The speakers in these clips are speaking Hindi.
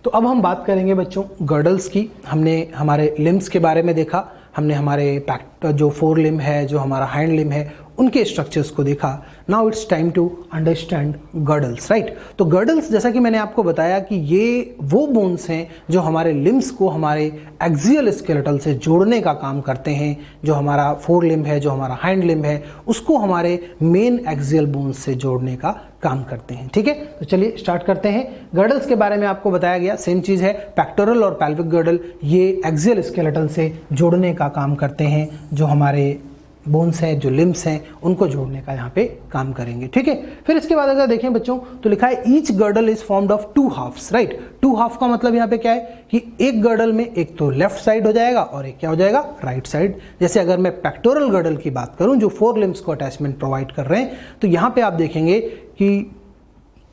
तो अब हम बात करेंगे बच्चों गर्डल्स की। हमने हमारे लिम्स के बारे में देखा, हमने हमारे जो फोर लिम है, जो हमारा हैंड लिम है, उनके स्ट्रक्चर्स को देखा। Now it's time to understand girdles, right. तो गर्डल्स, जैसा कि मैंने आपको बताया कि ये वो बोन्स हैं जो हमारे लिम्स को हमारे एक्सियल स्केलेटल से जोड़ने का काम करते हैं। जो हमारा फोर लिम है, जो हमारा हैंड लिम है, उसको हमारे मेन एक्सियल बोन्स से जोड़ने का काम करते हैं। ठीक है, तो चलिए स्टार्ट करते हैं। गर्डल्स के बारे में आपको बताया गया, सेम चीज है। पेक्टोरल और पेल्विक गर्डल ये एक्सियल स्केलेटल से जोड़ने का काम करते हैं। जो हमारे बोन्स हैं, जो लिम्स हैं, उनको जोड़ने का यहाँ पे काम करेंगे। ठीक है, फिर इसके बाद अगर देखें बच्चों तो लिखा है each girdle is formed of two halves, right. Two half का मतलब यहाँ पे क्या है कि एक गर्डल में एक तो लेफ्ट साइड हो जाएगा और एक क्या हो जाएगा, राइट साइड। जैसे अगर मैं पेक्टोरल गर्डल की बात करूं जो फोर लिम्स को अटैचमेंट प्रोवाइड कर रहे हैं, तो यहाँ पे आप देखेंगे कि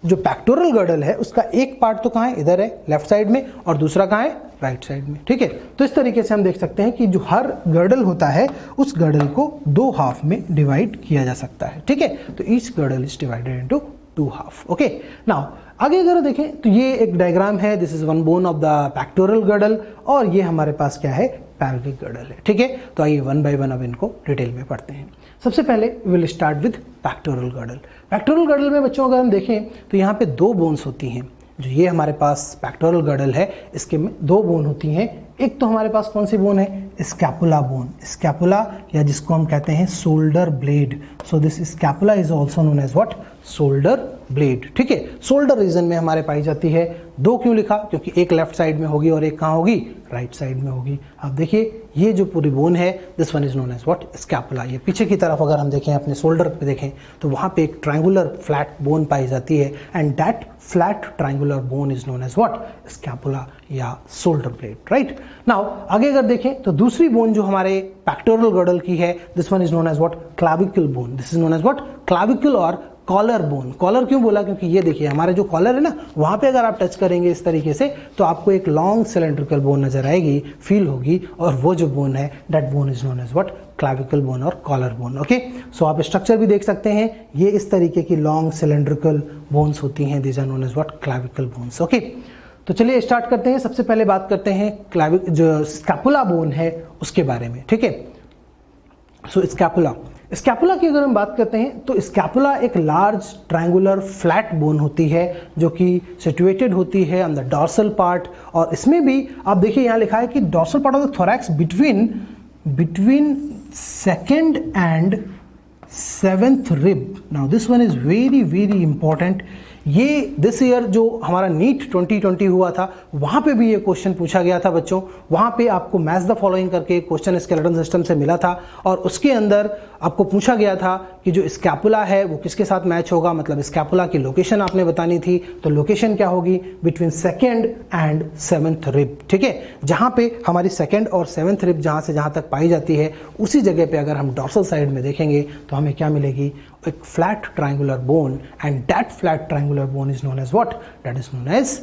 जो पेक्टोरल गर्डल है उसका एक पार्ट तो कहाँ है, इधर है लेफ्ट साइड में, और दूसरा कहाँ है, राइट साइड में। ठीक है, तो इस तरीके से हम देख सकते हैं कि जो हर गर्डल होता है उस गर्डल को दो हाफ में डिवाइड किया जा सकता है। ठीक है, तो each girdle is divided into two half. Okay, now आगे अगर देखें तो ये एक डायग्राम है। This is one bone of the pectoral girdle और ये हमारे पास क्या है, पेल्विक गर्डल है। ठीक है, तो आइए वन बाय वन अब इनको डिटेल में पढ़ते हैं। सबसे पहले will start with pectoral girdle. Pectoral girdle में बच्चों अगर हम देखें तो यहाँ पे दो बोन्स होती हैं। जो ये हमारे पास पेक्टोरल गर्डल है, इसके में दो बोन होती हैं। एक तो हमारे पास कौन सी बोन है, स्कैपुला बोन। स्कैपुला या जिसको हम कहते हैं shoulder blade. So this scapula is also known as what, shoulder blade. ठीक है, शोल्डर रीजन में हमारे पाई जाती है। दो क्यों लिखा, क्योंकि एक लेफ्ट साइड में होगी और एक कहाँ होगी, राइट साइड में होगी। आप देखिए ये जो पूरी बोन है, this one is known as what, scapula. ये पीछे की तरफ अगर हम देखें, अपने शोल्डर पे देखें तो वहां पे एक ट्रायंगुलर फ्लैट बोन पाई जाती है and that flat triangular bone is known as what, scapula या शोल्डर ब्लेड, राइट। नाउ आगे अगर देखें तो दूसरी बोन जो हमारे पेक्टोरल गर्डल की है, this one is known as what, clavicle bone. This is known as what, clavicle और कॉलर बोन। कॉलर क्यों बोला, क्योंकि ये देखिए हमारे जो कॉलर है ना, वहां पे अगर आप टच करेंगे इस तरीके से तो आपको एक लॉन्ग सिलेंड्रिकल बोन नजर आएगी, फील होगी, और वो जो बोन है that bone is known as what, clavicle bone और कॉलर बोन। ओके, सो आप स्ट्रक्चर भी देख सकते हैं, ये इस तरीके की लॉन्ग सिलेंड्रिकल बोन्स होती हैं, these are known as what, clavicle bones. Okay, तो चलिए स्टार्ट करते हैं। सबसे पहले बात करते हैं जो स्कैपुला बोन है उसके बारे में। ठीक है, सो स्कैपुला की अगर हम बात करते हैं तो स्कैपुला एक लार्ज ट्रायंगुलर फ्लैट बोन होती है जो कि सिचुएटेड होती है ऑन द डॉर्सल पार्ट। और इसमें भी आप देखिए यहाँ लिखा है कि dorsal part of the thorax between second and seventh rib. Now this one is very very important. ये दिस ईयर जो हमारा नीट 2020 हुआ था वहां पे भी ये क्वेश्चन पूछा गया था बच्चों। वहां पे आपको मैच द फॉलोइंग करके क्वेश्चन स्केलेटन सिस्टम से मिला था और उसके अंदर आपको पूछा गया था कि जो स्कैपुला है वो किसके साथ मैच होगा, मतलब स्कैपुला की लोकेशन आपने बतानी थी। तो लोकेशन क्या होगी, between second and seventh rib. ठीक है, जहां पे हमारी सेकेंड और सेवेंथ रिब जहां से जहां तक पाई जाती है उसी जगह पे अगर हम डॉर्सल साइड में देखेंगे तो हमें क्या मिलेगी, एक flat triangular bone and that flat triangular bone is known as what, that is known as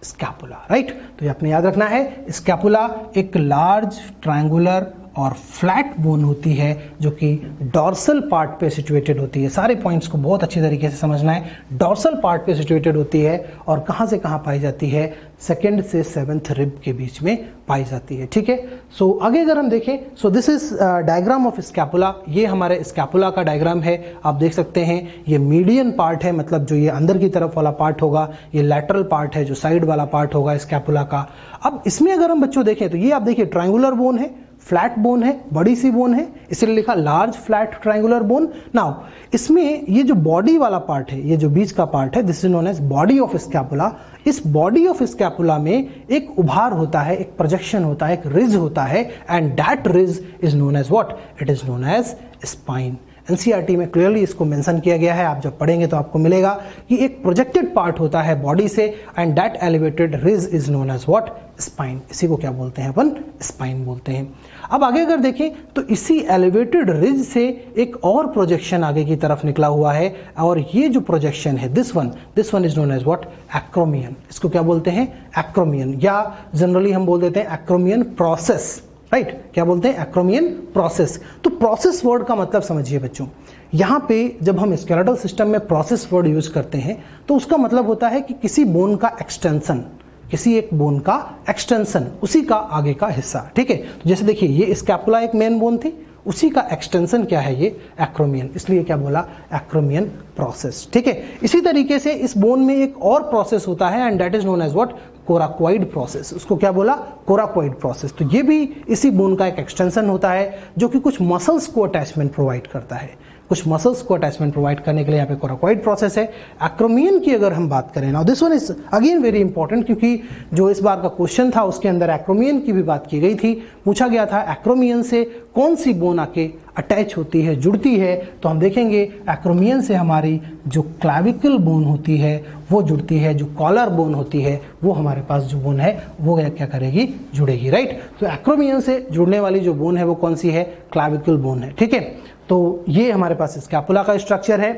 scapula, right. तो ये आपने याद रखना है, स्कैपुला एक लार्ज ट्रायंगुलर और फ्लैट बोन होती है जो कि डॉर्सल पार्ट पे सिचुएटेड होती है। सारे पॉइंट्स को बहुत अच्छी तरीके से समझना है। डॉर्सल पार्ट पे सिचुएटेड होती है और कहां से कहां पाई जाती है, सेकेंड से सेवेंथ रिब के बीच में पाई जाती है। ठीक है, सो आगे अगर हम देखें, सो this is diagram of scapula. ये हमारे स्कैपुला का डायग्राम है, आप देख सकते हैं। ये मीडियन पार्ट है, मतलब जो ये अंदर की तरफ वाला पार्ट होगा, ये लैटरल पार्ट है जो साइड वाला पार्ट होगा स्कैपुला का। अब इसमें अगर हम बच्चों देखें तो ये आप देखिए ट्रायंगुलर बोन है, फ्लैट बोन है, बड़ी सी बोन है, इसलिए लिखा large flat triangular bone. Now इसमें ये जो बॉडी वाला पार्ट है, ये जो बीच का पार्ट है, this is known as body of scapula. इस बॉडी ऑफ स्कैपुला में एक उभार होता है, एक प्रोजेक्शन होता है, एक रिज होता है and that ridge is known as what, it is known as spine. NCERT में क्लियरली इसको मेंशन किया गया है, आप जब पढ़ेंगे तो आपको मिलेगा कि एक प्रोजेक्टेड पार्ट होता है बॉडी से and that elevated ridge is known as what, spine. इसी को क्या बोलते हैं अपन, स्पाइन बोलते हैं। अब आगे अगर देखें तो इसी एलिवेटेड रिज से एक और प्रोजेक्शन आगे की तरफ निकला हुआ है और ये जो प्रोजेक्शन है this one is known as what, acromion. इसको क्या बोलते हैं, एक्रोमियन, या जनरली हम बोल देते हैं एक्रोमियन प्रोसेस, राइट। क्या बोलते हैं, एक्रोमियन प्रोसेस। तो प्रोसेस वर्ड का मतलब समझिए बच्चों, यहां पे जब हम स्केलेटल सिस्टम में प्रोसेस वर्ड यूज करते हैं तो उसका मतलब होता है कि किसी बोन का एक्सटेंशन, किसी एक बोन का एक्सटेंशन, उसी का आगे का हिस्सा, ठीक है। तो जैसे देखिए ये स्कैपुला एक मेन बोन थी, उसी का एक्सटेंशन क्या है, ये एक्रोमियन, इसलिए क्या बोला, एक्रोमियन प्रोसेस, ठीक है। इसी तरीके से इस बोन में एक और प्रोसेस होता है and that is known as what, coracoid process. उसको क्या बोला, कोराकोइड प्रोसेस। तो ये भी इसी बोन का एक एक्सटेंशन होता है जो कि कुछ मसल्स को अटैचमेंट प्रोवाइड करता है, कुछ मसल्स को अटैचमेंट प्रोवाइड करने के लिए यहाँ पे कोराकोइड प्रोसेस है। एक्रोमियन की अगर हम बात करें, now this one is again very important, क्योंकि जो इस बार का क्वेश्चन था उसके अंदर एक्रोमियन की भी बात की गई थी, पूछा गया था एक्रोमियन से कौन सी बोन आके अटैच होती है, जुड़ती है। तो हम देखेंगे एक्रोमियन से हमारी जो क्लैविकल बोन होती है वो जुड़ती है, जो कॉलर बोन होती है वो हमारे पास जो बोन है वो क्या करेगी, जुड़ेगी, राइट। तो एक्रोमियन से जुड़ने वाली जो बोन है वो कौन सी है, क्लैविकल बोन है, ठीक है। तो ये हमारे पास स्कैपुला का स्ट्रक्चर है।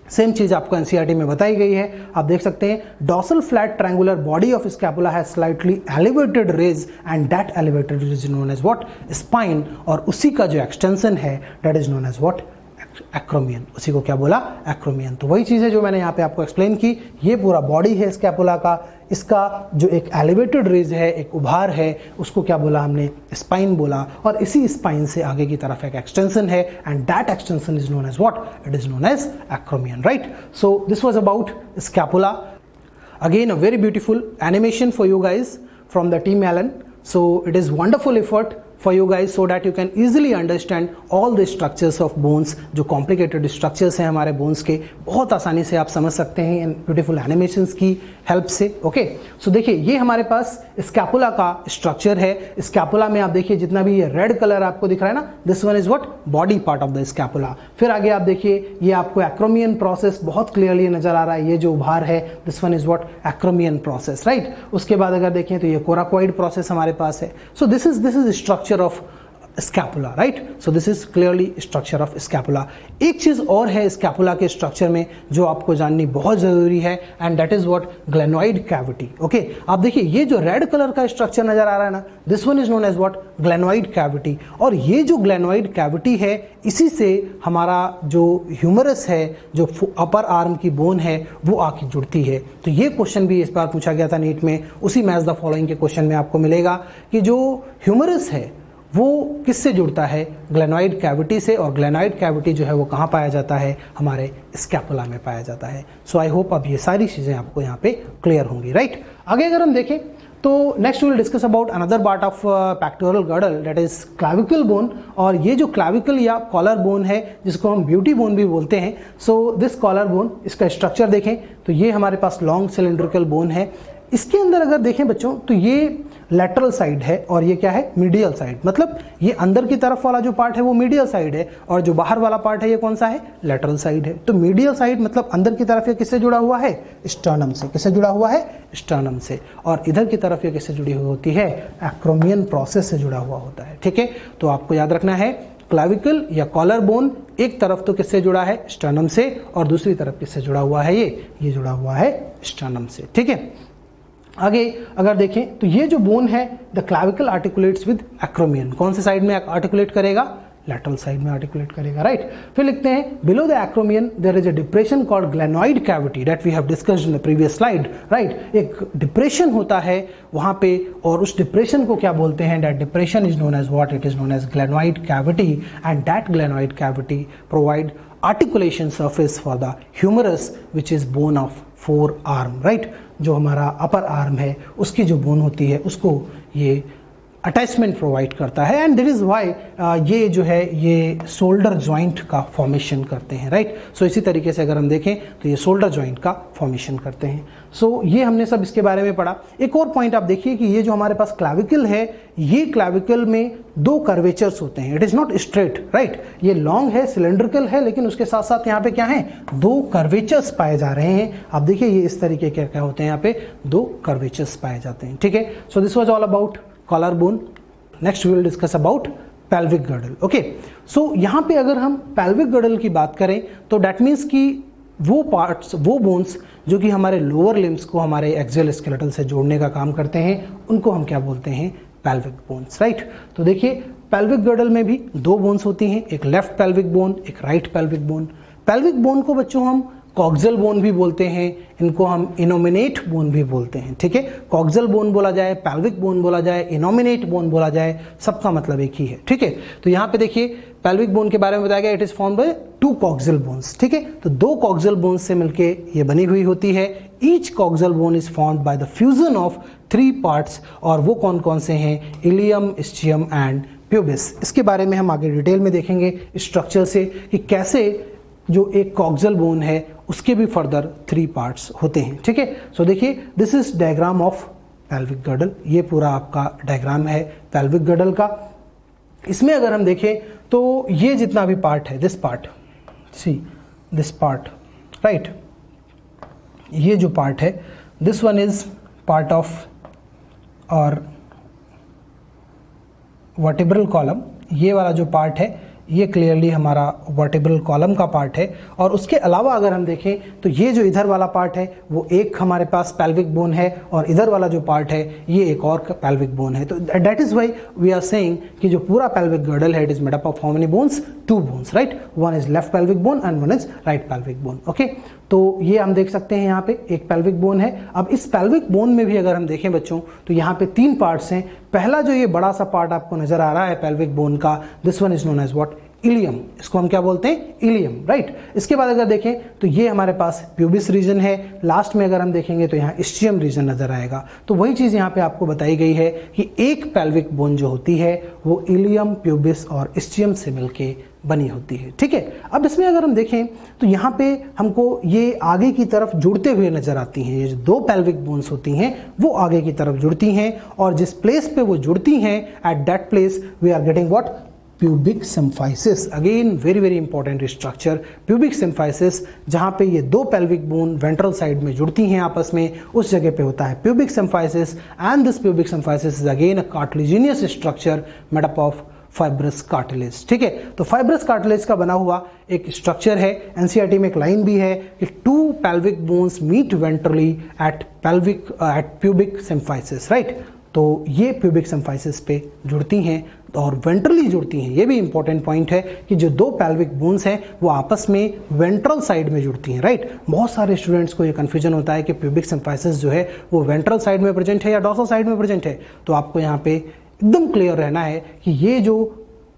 सेम चीज आपको एनसीईआरटी में बताई गई है, आप देख सकते हैं। Dorsal flat triangular body of scapula has slightly elevated ridge and that elevated ridge is known as what, spine, और उसी का जो एक्सटेंशन है that is known as what, acromion. उसी को क्या बोला, एक्रोमियन। तो वही चीज है जो मैंने यहाँ पे आपको एक्सप्लेन की। ये पूरा बॉडी है स्कैपुला का, इसका जो एक एलिवेटेड रेज है, एक उभार है, उसको क्या बोला हमने, स्पाइन बोला, और इसी स्पाइन से आगे की तरफ एक एक्सटेंशन है and that extension is known as what, it is known as acromion, right. So this was about scapula. Again a very beautiful animation for you guys from the team Allen. So it is wonderful effort for you guys so that you can easily understand all the structures of bones. जो complicated structures हैं हमारे bones के, बहुत आसानी से आप समझ सकते हैं इन beautiful animations की हेल्प से. ओके, सो देखिए ये हमारे पास स्कैपुला का स्ट्रक्चर है. स्कैपुला में आप देखिए जितना भी ये रेड कलर आपको दिख रहा है ना, this one is what, body part of the scapula. फिर आगे आप देखिए ये आपको एक्रोमियन प्रोसेस बहुत क्लियरली नजर आ रहा है. ये जो उभार है this one is what, acromion process, right. उसके बाद अगर देखें तो ये कोराकोइड प्रोसेस हमारे पास है. So this is structure of scapula, right. So this is clearly structure of scapula. एक चीज और है स्कैपुला के स्ट्रक्चर में जो आपको जाननी बहुत जरूरी है, and that is what, glenoid cavity. Okay, आप देखिए ये जो रेड कलर का स्ट्रक्चर नजर आ रहा है ना, this one is known as what, glenoid cavity. और ये जो ग्लेनोइड कैविटी है, इसी से हमारा जो ह्यूमरस है, जो अपर आर्म की बोन है, वो आके जुड़ती है. तो ये क्वेश्चन भी इस बार पूछा गया था नीट में, उसी मैच द फॉलोइंग के क्वेश्चन में आपको मिलेगा कि जो ह्यूमरस है वो किससे जुड़ता है, ग्लेनोइड कैविटी से. और ग्लेनोइड कैविटी जो है वो कहाँ पाया जाता है, हमारे स्कैपुला में पाया जाता है. सो आई होप अब ये सारी चीजें आपको यहाँ पे क्लियर होंगी, राइट. आगे अगर हम देखें तो next will discuss about another part of pectoral girdle, that is clavicle bone. और ये जो क्लैविकल या कॉलर बोन है, जिसको हम ब्यूटी बोन भी बोलते हैं, सो दिस कॉलर बोन, इसका स्ट्रक्चर देखें तो ये हमारे पास लॉन्ग सिलेंड्रिकल बोन है. इसके अंदर अगर देखें बच्चों तो ये लेटरल साइड है और ये क्या है, मीडियल साइड. मतलब ये अंदर की तरफ वाला जो पार्ट है वो मीडियल साइड है, और जो बाहर वाला पार्ट है ये कौन सा है, लेटरल साइड है. तो मीडियल साइड मतलब अंदर की तरफ ये किससे जुड़ा हुआ है, स्टर्नम से. किससे जुड़ा हुआ है, स्टर्नम से. और इधर की तरफ ये किससे जुड़ी हुई होती है, एक्रोमियन प्रोसेस से जुड़ा हुआ होता है. ठीक है, तो आपको याद रखना है क्लैविकल या कॉलर बोन एक तरफ तो किससे जुड़ा है, स्टर्नम से, और दूसरी तरफ किससे जुड़ा हुआ है, ये जुड़ा हुआ है स्टर्नम से. ठीक है, आगे अगर देखें तो ये जो बोन है, the clavicle articulates with acromion. कौन से साइड में आर्टिकुलेट करेगा, लेटरल साइड में आर्टिकुलेट करेगा, राइट. फिर लिखते हैं below the acromion there is a depression called glenoid cavity that we have discussed in the previous slide, right. एक डिप्रेशन होता है वहां पे, और उस डिप्रेशन को क्या बोलते हैं, that depression is known as what, it is known as glenoid cavity. And that glenoid cavity provide articulation surface for the humerus which is bone of forearm, right. जो हमारा अपर आर्म है उसकी जो बोन होती है उसको ये अटैचमेंट प्रोवाइड करता है. एंड दैट इज व्हाई ये जो है ये शोल्डर जॉइंट का फॉर्मेशन करते हैं, राइट. सो इसी तरीके से अगर हम देखें तो ये शोल्डर जॉइंट का फॉर्मेशन करते हैं. सो ये हमने सब इसके बारे में पढ़ा. एक और पॉइंट आप देखिए कि ये जो हमारे पास क्लैविकल है, ये क्लैविकल में दो कर्वेचर्स होते हैं. It is not straight, right. ये लॉन्ग है, सिलेंड्रिकल है, लेकिन उसके साथ साथ यहाँ पे क्या है, दो कर्वेचर्स पाए जा रहे हैं. आप देखिए ये इस तरीके के क्या होते हैं, यहाँ पे दो कर्वेचर्स पाए जाते हैं. ठीक है, so this was all about collar bone. Next we will discuss about pelvic girdle. Okay, so यहाँ पे अगर हम पेल्विक गर्डल की बात करें तो दैट मीन्स कि वो पार्ट्स, वो बोन्स जो कि हमारे लोअर लिम्स को हमारे एक्सियल स्केलेटल से जोड़ने का काम करते हैं, उनको हम क्या बोलते हैं, पेल्विक बोन्स, राइट. तो देखिए पेल्विक गर्डल में भी दो बोन्स होती हैं, एक लेफ्ट पेल्विक बोन, एक right pelvic bone. Pelvic bone को बच्चों हम कॉक्सियल बोन भी बोलते हैं, इनको हम इनोमिनेट बोन भी बोलते हैं, ठीक है। कॉक्सियल बोन बोला जाए, पेल्विक बोन बोला जाए, इनोमिनेट बोन बोला जाए, सबका मतलब एक ही है, ठीक है। तो यहाँ पे देखिए पेल्विक बोन के बारे में बताया गया, it is formed by 2 coxal bones, ठीक है। तो 2 कॉक्सियल बोन्स से मिलके ये बनी हुई होती है। Each coxal bone is formed by the fusion of 3 parts, और वो कौन कौन से हैं, इलियम, इस्चियम एंड प्यूबिस। इसके बारे में हम आगे डिटेल में देखेंगे स्ट्रक्चर से कि कैसे जो एक कॉक्सियल बोन है उसके भी फर्दर 3 पार्ट्स होते हैं, ठीक है। सो देखिए this is diagram of pelvic girdle, ये पूरा आपका डायग्राम है पेल्विक गर्डल का। इसमें अगर हम देखें तो ये जितना भी पार्ट है, this part, see this part, right, ये जो पार्ट है this one is part of और वर्टिब्रल कॉलम। ये वाला जो पार्ट है ये क्लियरली हमारा वर्टिब्रल कॉलम का पार्ट है। और उसके अलावा अगर हम देखें तो ये जो इधर वाला पार्ट है वो एक हमारे पास पेल्विक बोन है, और इधर वाला जो पार्ट है ये एक और पेल्विक बोन है। तो that is why we are saying कि जो पूरा पेल्विक गर्डल है it is made up of how many bones, 2 bones, right. One is left pelvic bone and one is right pelvic bone, okay. तो ये हम देख सकते हैं यहाँ पे एक पेल्विक बोन है। अब इस पेल्विक बोन में भी अगर हम देखें बच्चों तो यहाँ पे 3 पार्ट्स हैं। पहला जो ये बड़ा सा पार्ट आपको नजर आ रहा है पेल्विक बोन का, this one is known as what, ilium. इसको हम क्या बोलते हैं, इलियम, राइट। इसके बाद अगर देखें तो ये हमारे पास प्यूबिस रीजन है। लास्ट में अगर हम देखेंगे तो यहाँ इस्चियम रीजन नजर आएगा। तो वही चीज यहाँ पे आपको बताई गई है कि एक पेल्विक बोन जो होती है वो इलियम, प्यूबिस और इस्चियम से मिलके बनी होती है, ठीक है। अब इसमें अगर हम देखें तो यहाँ पे हमको ये आगे की तरफ जुड़ते हुए नजर आती हैं। ये जो 2 पेल्विक बोन्स होती हैं वो आगे की तरफ जुड़ती हैं, और जिस प्लेस पे वो जुड़ती हैं at that place we are getting what, pubic symphysis. Again very very important structure, pubic symphysis, जहां पे ये 2 पेल्विक बोन वेंट्रल साइड में जुड़ती हैं आपस में, उस जगह पे होता है pubic symphysis. And this pubic symphysis is again a cartilaginous structure made up of fibrous cartilage, ठीक है। तो फाइब्रस कार्टिलेज का बना हुआ एक स्ट्रक्चर है। एनसीईआरटी में एक लाइन भी है कि 2 pelvic bones meet ventrally at pubic symphysis, right. तो ये प्यूबिक सिम्फाइसिस पे जुड़ती हैं और वेंट्रली जुड़ती हैं। ये भी इंपॉर्टेंट पॉइंट है कि जो 2 पेल्विक बोन्स हैं वो आपस में वेंट्रल साइड में जुड़ती हैं, राइट। बहुत सारे स्टूडेंट्स को ये कंफ्यूजन होता है कि प्यूबिक सिम्फाइसिस जो है वो वेंट्रल साइड में प्रेजेंट है या डॉर्सल साइड में प्रेजेंट है। तो आपको यहाँ पे एकदम क्लियर रहना है कि ये जो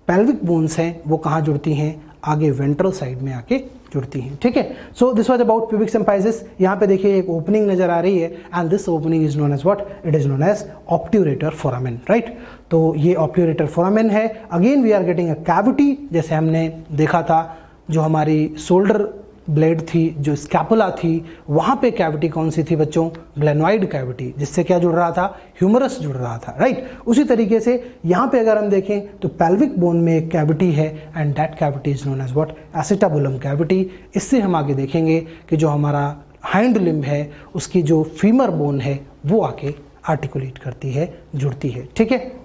पेल्विक बोन्स हैं वो कहाँ जुड़ती हैं, आगे वेंट्रल साइड में आके जुड़ती हैं, ठीक है। So this was about pubic symphysis. यहाँ पे देखिए एक ओपनिंग नजर आ रही है and this opening is known as what, it is known as obturator foramen, right. तो ये ऑब्ट्यूरेटर फोरामेन है। Again we are getting a cavity, जैसे हमने देखा था जो हमारी शोल्डर ब्लेड थी, जो स्कैपुला थी, वहां पे कैविटी कौन सी थी बच्चों, ग्लेनोइड कैविटी, जिससे क्या जुड़ रहा था, ह्यूमरस जुड़ रहा था, राइट। उसी तरीके से यहाँ पे अगर हम देखें तो पेल्विक बोन में एक कैविटी है and that cavity is known as what, acetabulum cavity. इससे हम आगे देखेंगे कि जो हमारा हाइंड लिम्ब है उसकी जो फीमर बोन है वो आके आर्टिकुलेट करती है, जुड़ती है, ठीक है।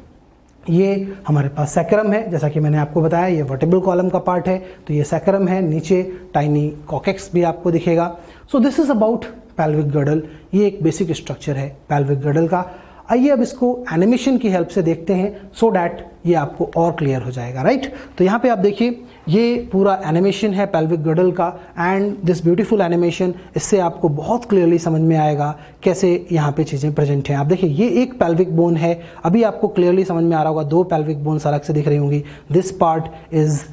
ये हमारे पास सैक्रम है, जैसा कि मैंने आपको बताया ये वर्टिब्रल कॉलम का पार्ट है। तो ये सैक्रम है, नीचे टाइनी कॉकेक्स भी आपको दिखेगा। सो this is about pelvic girdle. ये एक बेसिक स्ट्रक्चर है पेल्विक गर्डल का। आइए अब इसको एनिमेशन की हेल्प से देखते हैं सो डैट ये आपको और क्लियर हो जाएगा, राइट। तो यहाँ पे आप देखिए ये पूरा एनिमेशन है पेल्विक गर्डल का एंड दिस ब्यूटीफुल एनिमेशन, इससे आपको बहुत क्लियरली समझ में आएगा कैसे यहाँ पे चीज़ें प्रेजेंट हैं। आप देखिए ये एक पेल्विक बोन है, अभी आपको क्लियरली समझ में आ रहा होगा 2 पेल्विक बोन्स अलग से दिख रही होंगी। This part is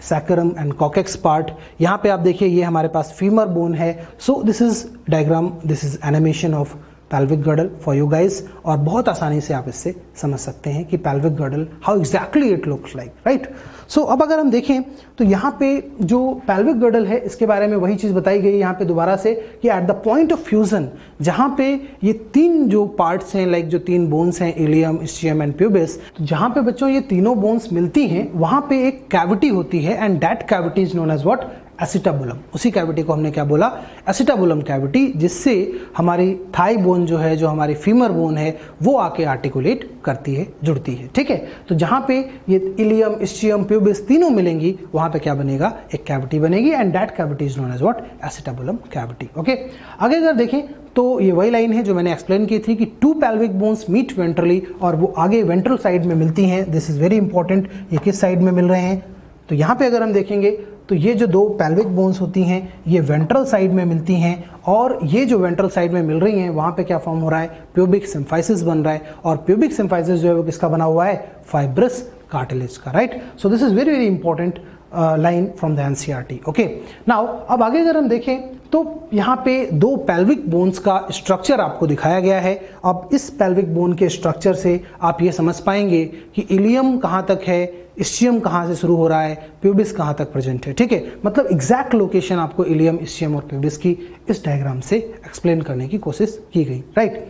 sacrum and coccyx part. यहाँ पे आप देखिए ये हमारे पास फीमर बोन है। So this is diagram, this is animation of pelvic girdle for you guys, और बहुत आसानी से आप इससे समझ सकते हैं कि pelvic girdle how exactly it looks like, right. So अब अगर हम देखें तो यहाँ पे जो पेल्विक गर्डल है इसके बारे में वही चीज बताई गई यहाँ पे दोबारा से कि eight the point of fusion, जहाँ पे ये 3 जो पार्ट्स हैं, लाइक जो 3 बोन्स हैं, इलियम, इस्चियम एंड प्यूबिस, तो जहाँ पे बच्चों ये तीनों बोन्स मिलती हैं वहां पे एक कैविटी होती है and that cavity is known as what, acetabulum. उसी कैविटी को हमने क्या बोला, एसिटाबुलम कैविटी, जिससे हमारी थाई बोन जो है, जो हमारी फीमर बोन है, वो आके आर्टिकुलेट करती है, जुड़ती है, ठीक है। तो जहां पे ये इलियम, इस्चियम, प्यूबिस तीनों मिलेंगी वहां पे क्या बनेगा, एक कैविटी बनेगी and that cavity is known as what, acetabulum cavity, okay. आगे अगर देखें तो ये वही लाइन है जो मैंने एक्सप्लेन की थी कि 2 पेल्विक बोन्स मीट वेंट्रली, और वो आगे वेंट्रल साइड में मिलती हैं। दिस इज वेरी इंपॉर्टेंट, ये किस साइड में मिल रहे हैं, तो यहाँ पे अगर हम देखेंगे तो ये जो दो पेल्विक बोन्स होती हैं ये वेंट्रल साइड में मिलती हैं, और ये जो वेंट्रल साइड में मिल रही हैं वहाँ पे क्या फॉर्म हो रहा है, प्यूबिक सिम्फाइसिस बन रहा है, और प्यूबिक सिम्फाइसिस जो है वो किसका बना हुआ है, फाइब्रस कार्टिलेज का, right. So this is very very important line from the NCERT. Okay, now अब आगे अगर हम देखें तो यहाँ पे दो पेल्विक बोन्स का स्ट्रक्चर आपको दिखाया गया है। अब इस पेल्विक बोन के स्ट्रक्चर से आप ये समझ पाएंगे कि इलियम कहाँ तक है, इस्चियम कहाँ से शुरू हो रहा है, प्यूबिस कहाँ तक प्रेजेंट है, ठीक है। मतलब एग्जैक्ट लोकेशन आपको इलियम, इस्चियम और प्यूबिस की इस डायग्राम से एक्सप्लेन करने की कोशिश की गई, राइट।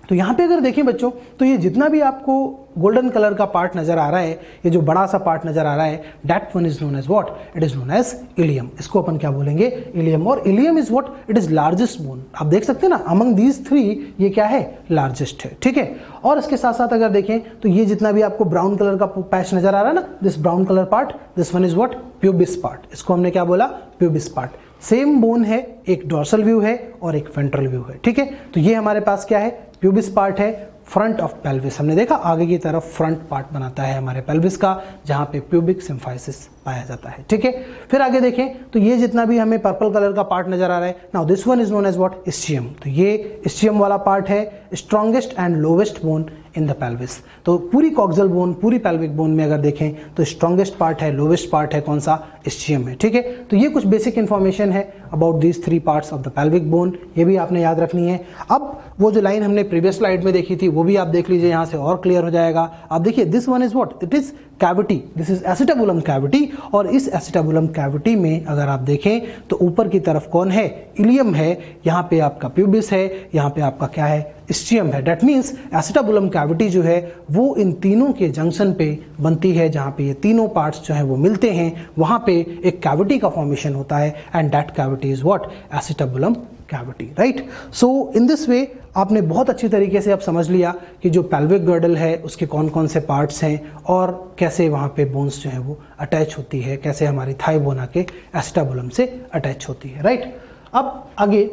तो यहाँ पे अगर देखें बच्चों तो ये जितना भी आपको गोल्डन कलर का पार्ट नजर आ रहा है, ये जो बड़ा सा पार्ट नजर आ रहा है, that one is known as what, it is known as ilium. इसको अपन क्या बोलेंगे, इलियम। और ilium is what, it is largest bone. आप देख सकते हैं ना, अमंग दीज थ्री ये क्या है, लार्जेस्ट है, ठीक है। और इसके साथ साथ अगर देखें तो ये जितना भी आपको ब्राउन कलर का पैच नजर आ रहा है ना, this brown colour part, this one is what, pubis part. इसको हमने क्या बोला, प्यूबिस पार्ट। सेम बोन है, एक डोर्सल व्यू है और एक वेंट्रल व्यू है, ठीक है। तो ये हमारे पास क्या है, प्यूबिस पार्ट है, फ्रंट ऑफ पेल्विस। हमने देखा आगे की तरफ फ्रंट पार्ट बनाता है हमारे पेल्विस का, जहां पे प्यूबिक सिम्फाइसिस पाया जाता है, ठीक है। फिर आगे देखें तो ये जितना भी हमें पर्पल कलर का पार्ट नजर आ रहा है, now this one is known as what, ischium. तो ये इस्चियम वाला पार्ट है, strongest and lowest bone in the pelvis. तो पूरी कॉक्सल बोन, पूरी पेल्विक बोन में अगर देखें तो स्ट्रॉन्गेस्ट पार्ट है, लोवेस्ट पार्ट है कौन सा, इस्चियम है, ठीक है। तो ये कुछ बेसिक इंफॉर्मेशन है about these three parts of the pelvic bone, ये भी आपने याद रखनी है। अब वो जो लाइन हमने प्रीवियस स्लाइड में देखी थी वो भी आप देख लीजिए, यहां से और क्लियर हो जाएगा। आप देखिए, this one is what, it is cavity, this is acetabulum cavity. और इस एसिटाबुलम कैविटी में अगर आप देखें तो ऊपर की तरफ कौन है, इलियम है, यहाँ पे आपका प्यूबिस है, यहाँ पे आपका क्या है, इस्चियम है। दैट मीन्स एसिटाबुलम कैविटी जो है वो इन तीनों के जंक्शन पे बनती है, जहाँ पे ये तीनों पार्ट्स जो हैं वो मिलते हैं, वहाँ पे एक कैविटी का फॉर्मेशन होता है, and that cavity is what, acetabulum cavity, right. So in this way आपने बहुत अच्छी तरीके से अब समझ लिया कि जो पेल्विक गर्डल है उसके कौन कौन से पार्ट्स हैं और कैसे वहाँ पे बोन्स जो है वो अटैच होती है, कैसे हमारी थाई बोन आके एसिटाबुलम से अटैच होती है, राइट। अब आगे